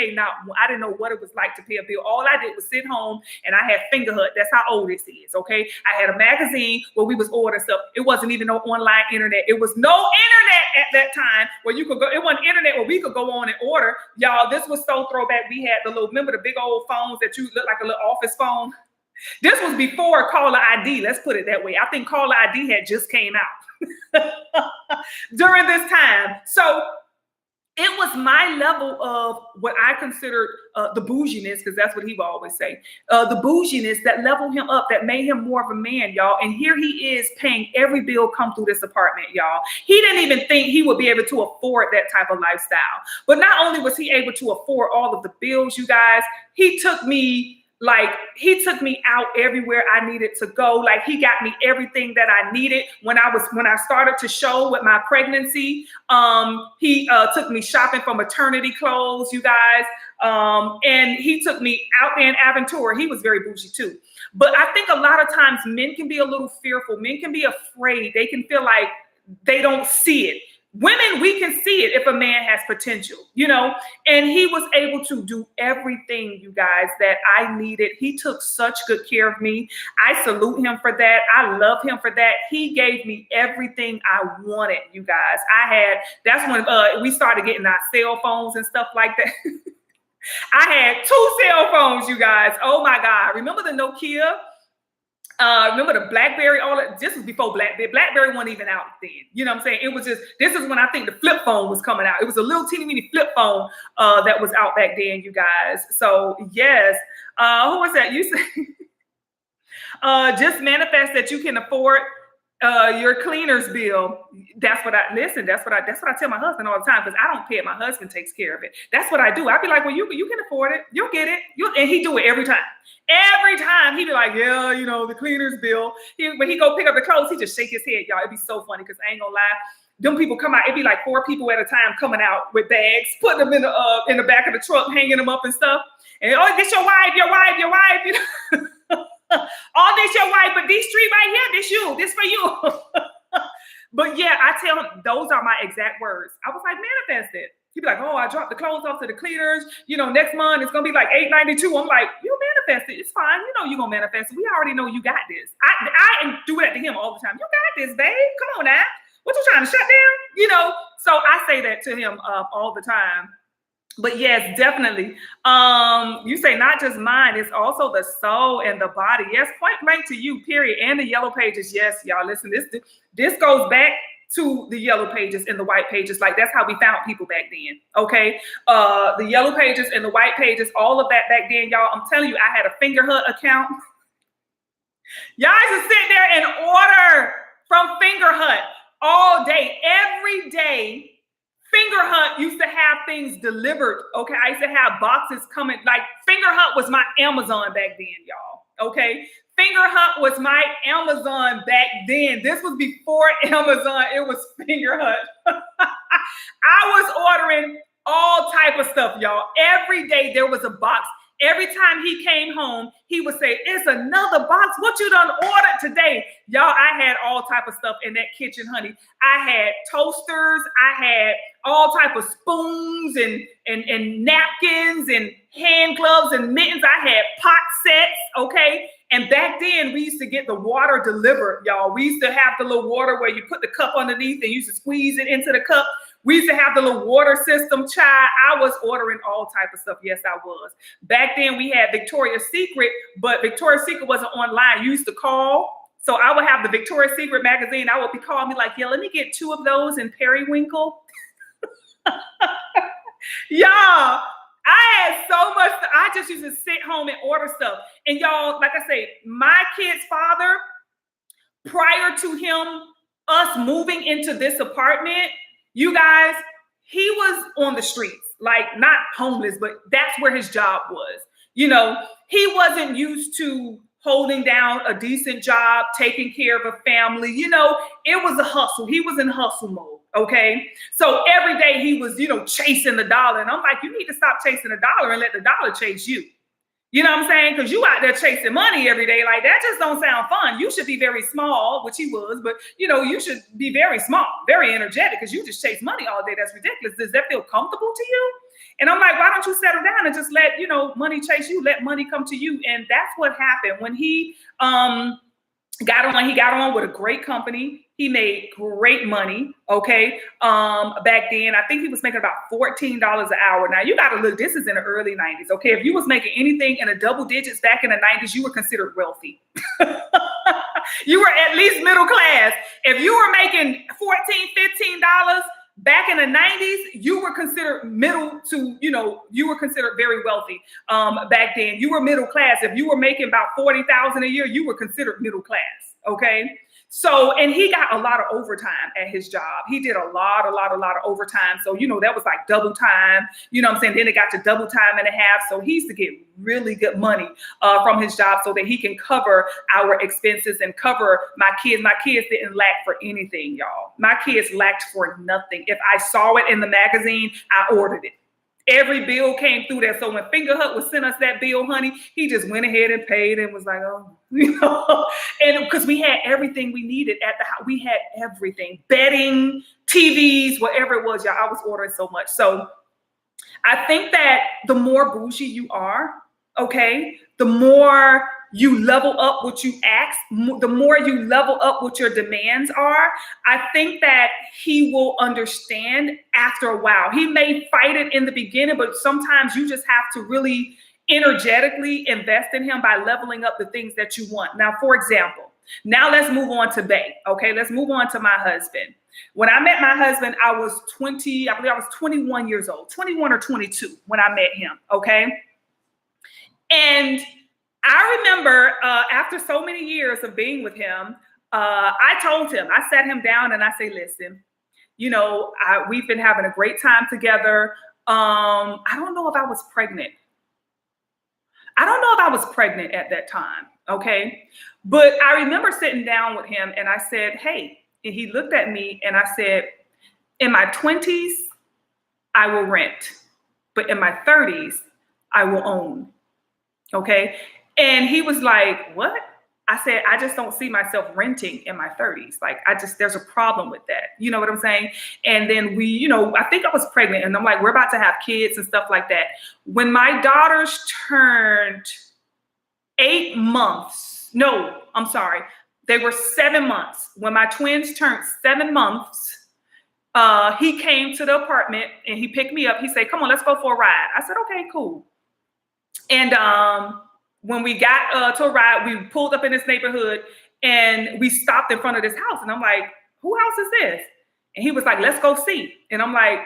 know what it was like to pay a bill. All I did was sit home, and I had Fingerhut. That's how old this is, okay? I had a magazine where we was ordering stuff. It wasn't even no online internet. It was no internet at that time where you could go. It wasn't internet where we could go on and order. Y'all, this was so throwback. We had remember the big old phones that you look like a little office phone? This was before caller ID. Let's put it that way. I think caller ID had just came out during this time. So it was my level of what I considered the bouginess, because that's what he would always say, the bouginess that leveled him up, that made him more of a man, y'all. And here he is paying every bill come through this apartment, y'all. He didn't even think he would be able to afford that type of lifestyle. But not only was he able to afford all of the bills, you guys, he took me out everywhere I needed to go. Like, he got me everything that I needed. When I started to show with my pregnancy, he took me shopping for maternity clothes, you guys. And he took me out there in Aventura. He was very bougie too. But I think a lot of times men can be a little fearful. Men can be afraid. They can feel like they don't see it. Women, we can see it if a man has potential, you know, and he was able to do everything, you guys, that I needed. He took such good care of me. I salute him for that. I love him for that. He gave me everything I wanted, you guys. That's when we started getting our cell phones and stuff like that. I had 2 cell phones, you guys. Oh my God. Remember the Nokia? Remember the BlackBerry? This was before BlackBerry. BlackBerry wasn't even out then. You know what I'm saying? It was just, this is when I think the flip phone was coming out. It was a little teeny weeny flip phone that was out back then, you guys. So yes. Who was that? You say just manifest that you can afford your cleaner's bill. That's what I tell my husband all the time, because I don't pay it. My husband takes care of it. That's what I do. I'd be like, well, you can afford it. You'll get it. And he do it every time. Every time he'd be like, yeah, you know, the cleaner's bill. When he go pick up the clothes, he just shake his head, y'all. It'd be so funny, because I ain't gonna lie. Them people come out. It'd be like 4 people at a time coming out with bags, putting them in the back of the truck, hanging them up and stuff. And this your wife. You know? All this your wife, but these 3 right here, this for you. But yeah, I tell him, those are my exact words. I was like, manifest it. He'd be like, oh, I dropped the clothes off to the cleaners. You know, next month it's gonna be like $8.92. I'm like, you manifest it. It's fine. You know, you're gonna manifest it. We already know you got this. I do that to him all the time. You got this, babe. Come on now. What you trying to shut down? You know. So I say that to him all the time. But yes, definitely. You say not just mind, it's also the soul and the body. Yes, point blank to you, period. And the yellow pages. Yes, y'all, listen, this goes back to the yellow pages and the white pages. Like, that's how we found people back then. Okay. The yellow pages and the white pages, all of that back then, y'all. I'm telling you, I had a Fingerhut account. Y'all used to sit there and order from Fingerhut all day, every day. Fingerhut used to have things delivered. Okay. I used to have boxes coming. Like, Fingerhut was my Amazon back then, y'all. Okay. Fingerhut was my Amazon back then. This was before Amazon. It was Fingerhut. I was ordering all type of stuff, y'all. Every day there was a box. Every time he came home, he would say, it's another box. What you done ordered today? Y'all, I had all type of stuff in that kitchen, honey. I had toasters. I had all type of spoons and napkins and hand gloves and mittens. I had pot sets, okay? And back then, we used to get the water delivered, y'all. We used to have the little water where you put the cup underneath and you used to squeeze it into the cup. We used to have the little water system, child. I was ordering all type of stuff. Yes, I was. Back then, we had Victoria's Secret, but Victoria's Secret wasn't online. You used to call. So I would have the Victoria's Secret magazine. I would be calling me like, yeah, let me get 2 of those in periwinkle. Y'all, I had so much. I just used to sit home and order stuff. And y'all, like I say, my kid's father, prior to us moving into this apartment, you guys, he was on the streets, like not homeless, but that's where his job was. You know, he wasn't used to holding down a decent job, taking care of a family. You know, it was a hustle. He was in hustle mode. Okay. So every day he was, you know, chasing the dollar. And I'm like, you need to stop chasing the dollar and let the dollar chase you. You know what I'm saying? Because you out there chasing money every day. Like, that just don't sound fun. You should be very small, which he was, but you should be very small, very energetic, because you just chase money all day. That's ridiculous. Does that feel comfortable to you? And I'm like, why don't you settle down and just let, money chase you, let money come to you? And that's what happened when he got on with a great company. He made great money, okay? Back then, I think he was making about $14 an hour. Now, you got to look, this is in the early 90s, okay? If you was making anything in the double digits back in the 90s, you were considered wealthy. You were at least middle class. If you were making $14, $15 back in the 90s, you were considered middle to, you were considered very wealthy back then. You were middle class. If you were making about $40,000 a year, you were considered middle class, okay? So, and he got a lot of overtime at his job. He did a lot of overtime. So, that was like double time, what I'm saying? Then it got to double time and a half. So he used to get really good money from his job so that he can cover our expenses and cover my kids. My kids didn't lack for anything, y'all. My kids lacked for nothing. If I saw it in the magazine, I ordered it. Every bill came through there. So when Finger Hut would send us that bill, honey, he just went ahead and paid and was like, and because we had everything we needed at the house. We had everything, bedding, TVs, whatever it was, y'all. I was ordering so much. So I think that the more bougie you are, okay, the more you level up what you ask, the more you level up what your demands are. I think that he will understand after a while. He may fight it in the beginning, but sometimes you just have to really energetically invest in him by leveling up the things that you want. Now, for example, now let's move on to Bay. Okay, let's move on to my husband. When I met my husband, I was 21 years old, 21 or 22 when I met him. Okay. And I remember after so many years of being with him, I told him, I sat him down and I say, listen, we've been having a great time together. I don't know if I was pregnant. At that time. Okay. But I remember sitting down with him and I said, hey, and he looked at me and I said, in my 20s, I will rent, but in my 30s, I will own. Okay. And he was like, what? I said, I just don't see myself renting in my 30s. Like, there's a problem with that. You know what I'm saying? And then I think I was pregnant and I'm like, we're about to have kids and stuff like that. When my daughters turned 8 months, no, I'm sorry. They were 7 months. When my twins turned 7 months, he came to the apartment and he picked me up. He said, come on, let's go for a ride. I said, okay, cool. And, when we got to a ride, we pulled up in this neighborhood and we stopped in front of this house. And I'm like, whose house is this? And he was like, let's go see. And I'm like,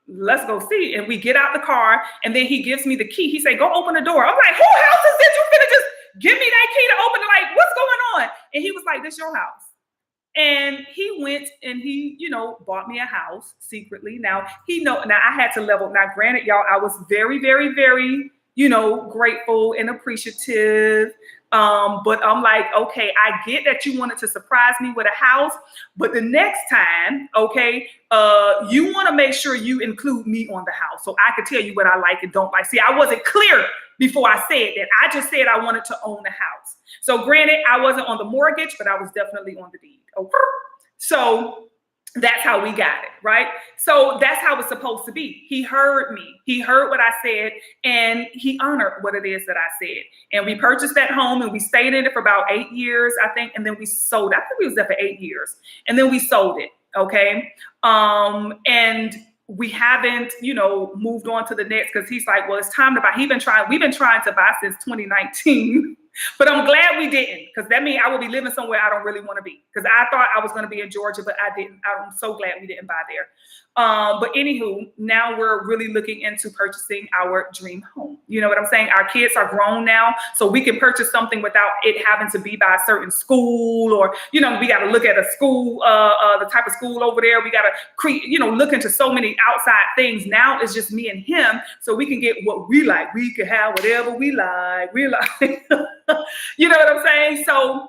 let's go see. And we get out the car and then he gives me the key. He said, go open the door. I'm like, whose house is this? You finna just give me that key to open it? Like, what's going on? And he was like, this your house. And he went and he, bought me a house secretly. Now I had to level. Now, granted, y'all, I was very, very, very, grateful and appreciative. But I'm like, okay, I get that you wanted to surprise me with a house, but the next time, okay, you want to make sure you include me on the house so I could tell you what I like and don't like. See, I wasn't clear before I said that. I just said I wanted to own the house. So granted, I wasn't on the mortgage, but I was definitely on the deed. Okay. So that's how we got it, right? So that's how it's supposed to be. He heard me. He heard what I said, and he honored what it is that I said. And we purchased that home, and we stayed in it for about 8 years, I think, and then we sold it. I think we was there for 8 years, and then we sold it, okay? And we haven't, moved on to the next because he's like, well, it's time to buy. We've been trying to buy since 2019. But I'm glad we didn't, because that means I will be living somewhere I don't really want to be, because I thought I was going to be in Georgia, but I didn't. I'm so glad we didn't buy there. But anywho, now we're really looking into purchasing our dream home. You know what I'm saying? Our kids are grown now, so we can purchase something without it having to be by a certain school, or, we got to look at a school, the type of school over there. We got to look into so many outside things. Now it's just me and him, so we can get what we like. We can have whatever we like. You know what I'm saying? So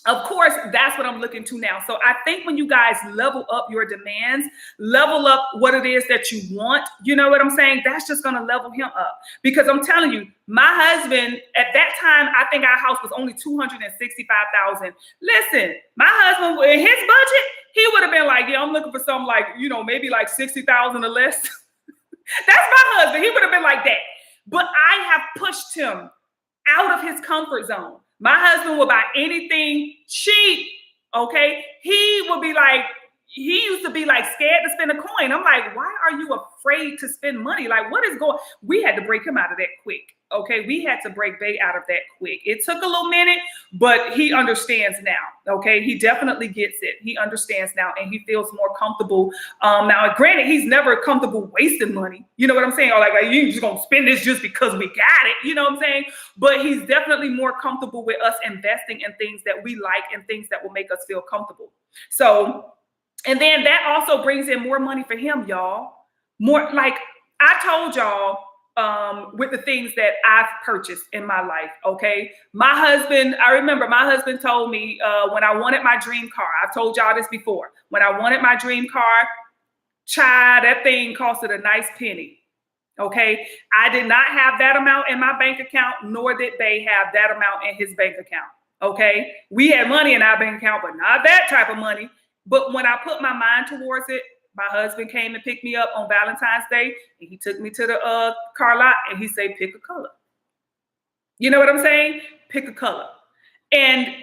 of course, that's what I'm looking to now. So I think when you guys level up your demands, level up what it is that you want, you know what I'm saying? That's just going to level him up. Because I'm telling you, my husband, at that time, I think our house was only $265,000. Listen, my husband, in his budget, he would have been like, yeah, I'm looking for something like, you know, maybe like 60,000 or less. That's my husband. He would have been like that. But I have pushed him out of his comfort zone. My husband will buy anything cheap, okay? He used to be like scared to spend a coin. I'm like, why are you afraid to spend money? Like, what is going? We had to break him out of that quick, okay? We had to break Bay out of that quick. It took a little minute, but he understands now, okay? He definitely gets it. He understands now, and he feels more comfortable. Now, granted, he's never comfortable wasting money. You know what I'm saying? Or like you just gonna spend this just because we got it. You know what I'm saying? But he's definitely more comfortable with us investing in things that we like and things that will make us feel comfortable. So, and then that also brings in more money for him, y'all. More, like I told y'all, with the things that I've purchased in my life, okay? My husband, I remember my husband told me when I wanted my dream car, I've told y'all this before, when I wanted my dream car, child, that thing costed a nice penny, okay? I did not have that amount in my bank account, nor did they have that amount in his bank account, okay? We had money in our bank account, but not that type of money. But when I put my mind towards it, my husband came and picked me up on Valentine's Day, and he took me to the car lot, and he said, pick a color. You know what I'm saying? Pick a color. And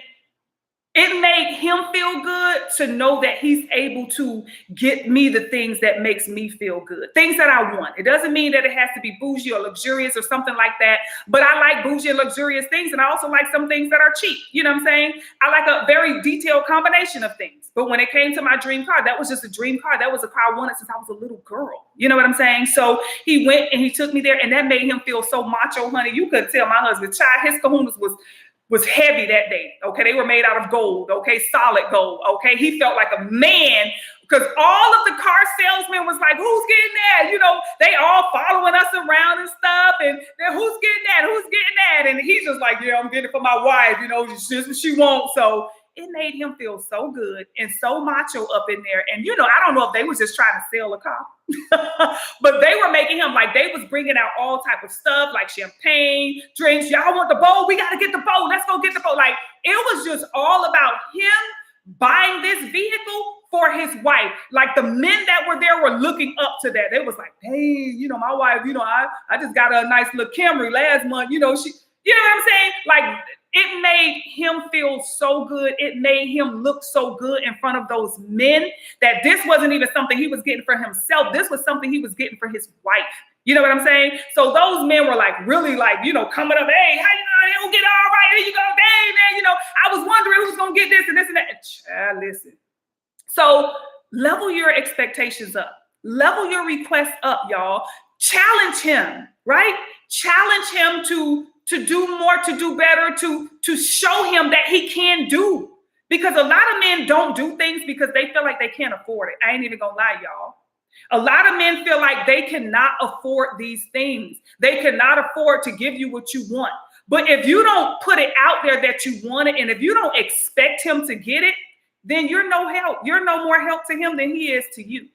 it made him feel good to know that he's able to get me the things that makes me feel good, things that I want. It doesn't mean that it has to be bougie or luxurious or something like that, but I like bougie and luxurious things, and I also like some things that are cheap. You know what I'm saying? I like a very detailed combination of things. But when it came to my dream car, that was just a dream car. That was a car I wanted since I was a little girl. You know what I'm saying? So he went and he took me there, and that made him feel so macho, honey. You could tell my husband, child, his kahunas was heavy that day, okay? They were made out of gold, okay? Solid gold, okay? He felt like a man because all of the car salesmen was like, who's getting that? You know, they all following us around and stuff, and then who's getting that? Who's getting that? And he's just like, yeah, I'm getting it for my wife, you know, just what she wants. So it made him feel so good and so macho up in there. And, you know, I don't know if they was just trying to sell a car, but they were making him like they was bringing out all type of stuff like champagne, drinks. Y'all want the bowl? We got to get the bowl. Let's go get the bowl. Like it was just all about him buying this vehicle for his wife. Like the men that were there were looking up to that. They was like, hey, you know, my wife, you know, I just got a nice little Camry last month. You know, you know what I'm saying? Like, it made him feel so good. It made him look so good in front of those men that this wasn't even something he was getting for himself. This was something he was getting for his wife. You know what I'm saying? So those men were like, really like, you know, coming up, hey, how you know, get all right, here you go, dang, man, you know, I was wondering who's going to get this and this and that. Child, listen. So level your expectations up. Level your requests up, y'all. Challenge him, right? Challenge him to do more, to do better, to show him that he can do. Because a lot of men don't do things because they feel like they can't afford it. I ain't even gonna lie, y'all. A lot of men feel like they cannot afford these things. They cannot afford to give you what you want. But if you don't put it out there that you want it, and if you don't expect him to get it, then you're no help. You're no more help to him than he is to you.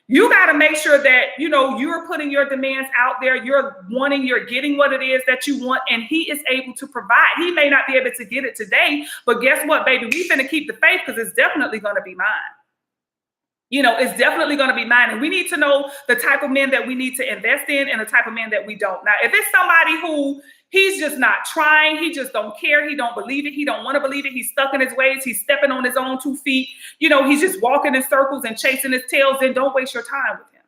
You got to make sure that, you know, you're putting your demands out there. You're getting what it is that you want, and he is able to provide. He may not be able to get it today, but guess what, baby? We finna keep the faith because it's definitely going to be mine. You know, it's definitely going to be mine. And we need to know the type of men that we need to invest in and the type of men that we don't. Now, if it's somebody who he's just not trying, he just don't care, he don't believe it, he don't want to believe it, he's stuck in his ways, he's stepping on his own 2 feet, you know, he's just walking in circles and chasing his tails, then don't waste your time with him.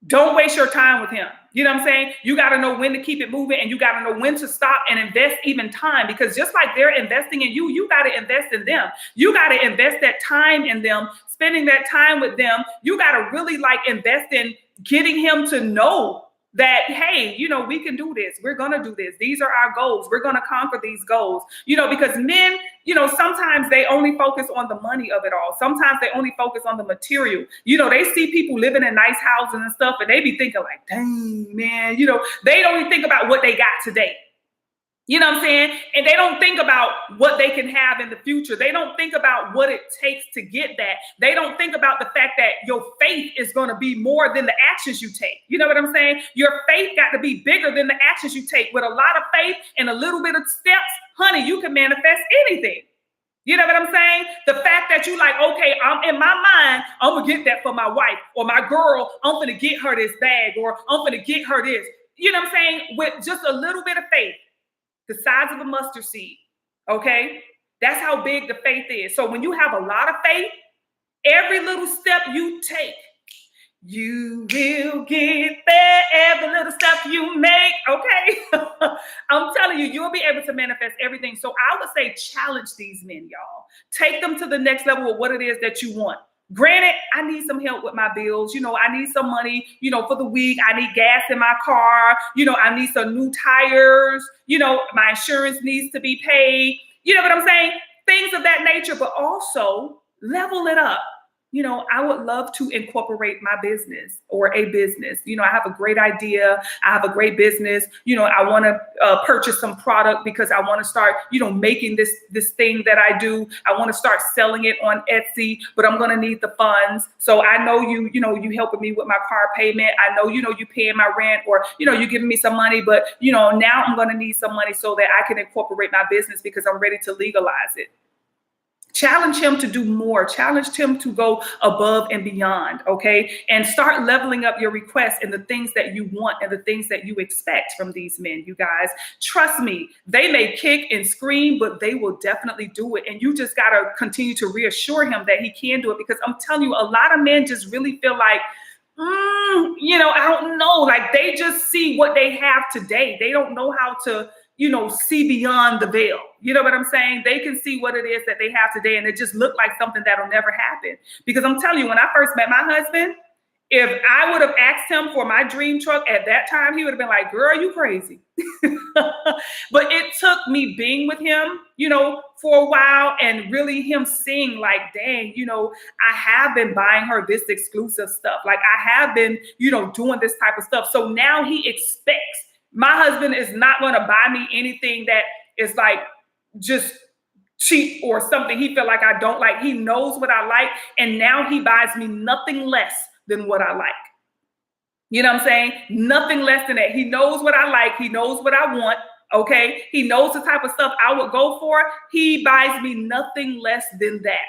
Don't waste your time with him. You know what I'm saying? You got to know when to keep it moving, and you got to know when to stop and invest even time, because just like they're investing in you, you got to invest in them. You got to invest that time in them, spending that time with them. You got to really like invest in getting him to know that, hey, you know, we can do this. We're going to do this. These are our goals. We're going to conquer these goals, you know, because men, you know, sometimes they only focus on the money of it all. Sometimes they only focus on the material. You know, they see people living in nice houses and stuff, and they be thinking like, dang, man, you know, they don't even think about what they got today. You know what I'm saying? And they don't think about what they can have in the future. They don't think about what it takes to get that. They don't think about the fact that your faith is going to be more than the actions you take. You know what I'm saying? Your faith got to be bigger than the actions you take. With a lot of faith and a little bit of steps, honey, you can manifest anything. You know what I'm saying? The fact that you like, okay, I'm in my mind, I'm going to get that for my wife or my girl. I'm going to get her this bag or I'm going to get her this. You know what I'm saying? With just a little bit of faith. The size of a mustard seed, okay? That's how big the faith is. So when you have a lot of faith, every little step you take, you will get there. Every little step you make, okay? I'm telling you, you'll be able to manifest everything. So I would say challenge these men, y'all. Take them to the next level of what it is that you want. Granted, I need some help with my bills. You know, I need some money, you know, for the week. I need gas in my car. You know, I need some new tires. You know, my insurance needs to be paid. You know what I'm saying? Things of that nature, but also level it up. You know, I would love to incorporate my business or a business. You know, I have a great idea. I have a great business. You know, I want to purchase some product because I want to start, you know, making this thing that I do. I want to start selling it on Etsy, but I'm going to need the funds. So I know you helping me with my car payment. I know, you paying my rent or, you giving me some money, but, now I'm going to need some money so that I can incorporate my business because I'm ready to legalize it. Challenge him to do more. Challenge him to go above and beyond, okay? And start leveling up your requests and the things that you want and the things that you expect from these men, you guys. Trust me, they may kick and scream, but they will definitely do it. And you just got to continue to reassure him that he can do it because I'm telling you, a lot of men just really feel like, I don't know. Like they just see what they have today. They don't know how to see beyond the veil. You know what I'm saying? They can see what it is that they have today, and it just looked like something that'll never happen. Because I'm telling you, when I first met my husband, if I would have asked him for my dream truck at that time, he would have been like, girl, you crazy. But it took me being with him, for a while and really him seeing like, dang, I have been buying her this exclusive stuff. Like I have been, doing this type of stuff. So now he expects. My husband is not going to buy me anything that is like just cheap or something he feel like I don't like. He knows what I like. And now he buys me nothing less than what I like. You know what I'm saying? Nothing less than that. He knows what I like. He knows what I want. Okay. He knows the type of stuff I would go for. He buys me nothing less than that.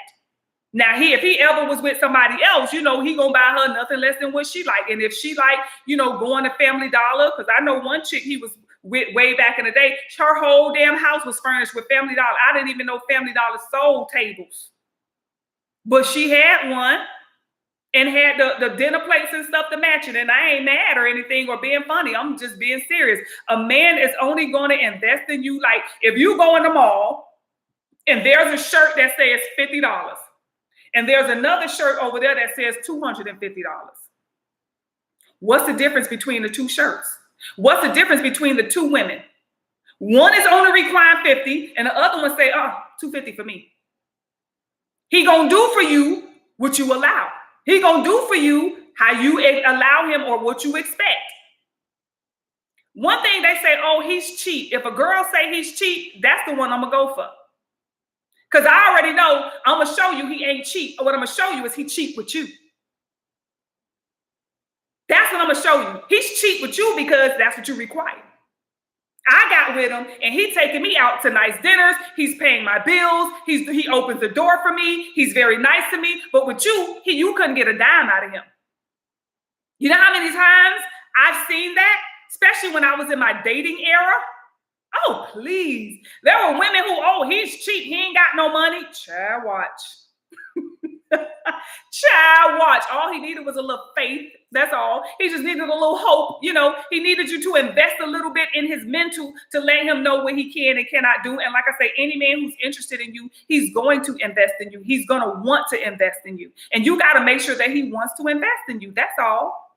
Now, if he ever was with somebody else, he gonna buy her nothing less than what she like. And if she like, going to Family Dollar, because I know one chick he was with way back in the day, her whole damn house was furnished with Family Dollar. I didn't even know Family Dollar sold tables. But she had one and had the dinner plates and stuff to match it. And I ain't mad or anything or being funny. I'm just being serious. A man is only going to invest in you. Like if you go in the mall and there's a shirt that says $50. And there's another shirt over there that says $250. What's the difference between the two shirts? What's the difference between the two women? One is on the recline 50 and the other one say, $250 for me. He gonna do for you what you allow. He gonna do for you how you allow him or what you expect. One thing they say, he's cheap. If a girl say he's cheap, that's the one I'm gonna go for. Because I already know I'm going to show you he ain't cheap. What I'm going to show you is he cheap with you. That's what I'm going to show you. He's cheap with you because that's what you require. I got with him and he taking me out to nice dinners. He's paying my bills. He opens the door for me. He's very nice to me. But with you, you couldn't get a dime out of him. You know how many times I've seen that? Especially when I was in my dating era. Oh, please. There were women who, he's cheap. He ain't got no money. Child, watch. Child, watch. All he needed was a little faith. That's all. He just needed a little hope. He needed you to invest a little bit in his mental to let him know what he can and cannot do. And like I say, any man who's interested in you, he's going to invest in you. He's going to want to invest in you. And you got to make sure that he wants to invest in you. That's all.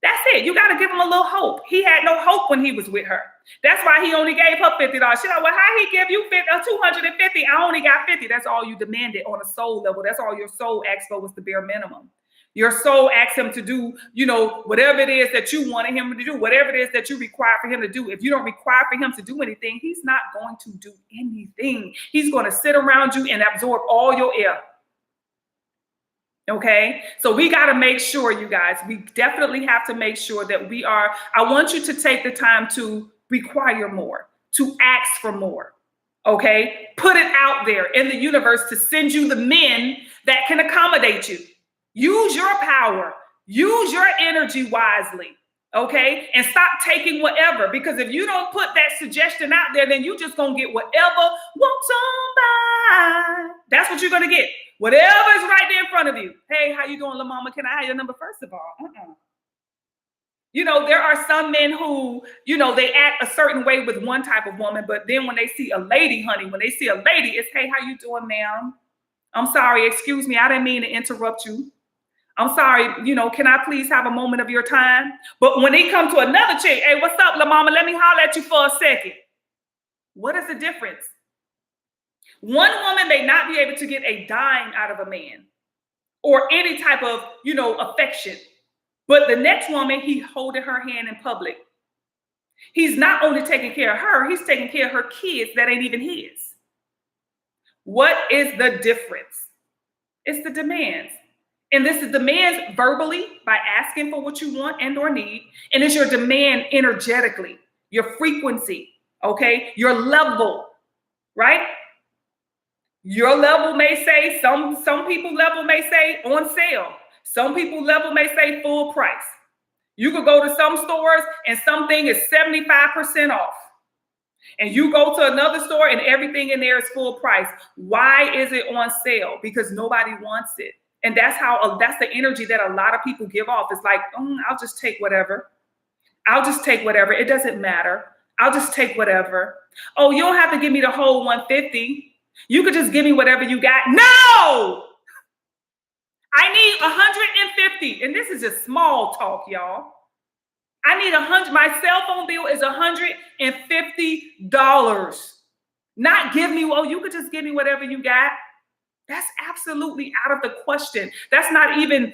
That's it. You got to give him a little hope. He had no hope when he was with her. That's why he only gave her $50. She's like, well, how he give you $250? I only got $50. That's all you demanded on a soul level. That's all your soul asked for was the bare minimum. Your soul asks him to do, whatever it is that you wanted him to do, whatever it is that you require for him to do. If you don't require for him to do anything, he's not going to do anything. He's going to sit around you and absorb all your air. Okay, so we got to make sure, you guys, we definitely have to make sure that I want you to take the time to require more, to ask for more. Okay, put it out there in the universe to send you the men that can accommodate you. Use your power, use your energy wisely. Okay, and stop taking whatever, because if you don't put that suggestion out there, then you just gonna get whatever walks on by. That's what you're gonna get. Whatever is right there in front of you. Hey, how you doing, La Mama? Can I have your number? First of all, there are some men who, they act a certain way with one type of woman, but then when they see a lady, honey, when they see a lady, it's, hey, how you doing, ma'am? I'm sorry, excuse me, I didn't mean to interrupt you. I'm sorry, can I please have a moment of your time? But when they come to another chick, hey, what's up, La Mama? Let me holler at you for a second. What is the difference? One woman may not be able to get a dime out of a man or any type of, affection. But the next woman, he holding her hand in public. He's not only taking care of her, he's taking care of her kids that ain't even his. What is the difference? It's the demands. And this is demands verbally by asking for what you want and or need. And it's your demand energetically, your frequency, okay? Your level, right? Your level may say, some people level may say on sale. Some people level may say full price. You could go to some stores and something is 75% off. And you go to another store and everything in there is full price. Why is it on sale? Because nobody wants it. And that's the energy that a lot of people give off. It's like, I'll just take whatever. I'll just take whatever. It doesn't matter. I'll just take whatever. Oh, you don't have to give me the whole 150. You could just give me whatever you got. No! I need 150. And this is just small talk, y'all. I need 100. My cell phone bill is $150. Not give me, you could just give me whatever you got. That's absolutely out of the question. That's not even,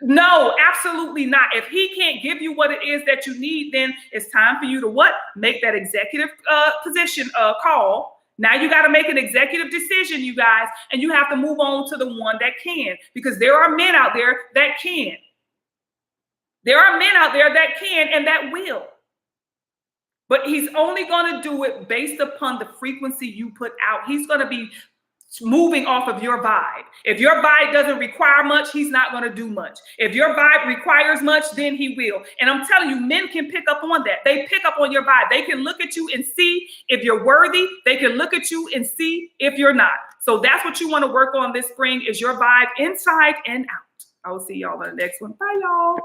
no, absolutely not. If he can't give you what it is that you need, then it's time for you to what? Make that executive position call. Now you got to make an executive decision, you guys, and you have to move on to the one that can, because there are men out there that can. There are men out there that can and that will. But he's only going to do it based upon the frequency you put out. He's going to be moving off of your vibe. If your vibe doesn't require much, he's not going to do much. If your vibe requires much, then he will. And I'm telling you, men can pick up on that. They pick up on your vibe. They can look at you and see if you're worthy. They can look at you and see if you're not. So that's what you want to work on this spring, is your vibe inside and out. I will see y'all on the next one. Bye, y'all.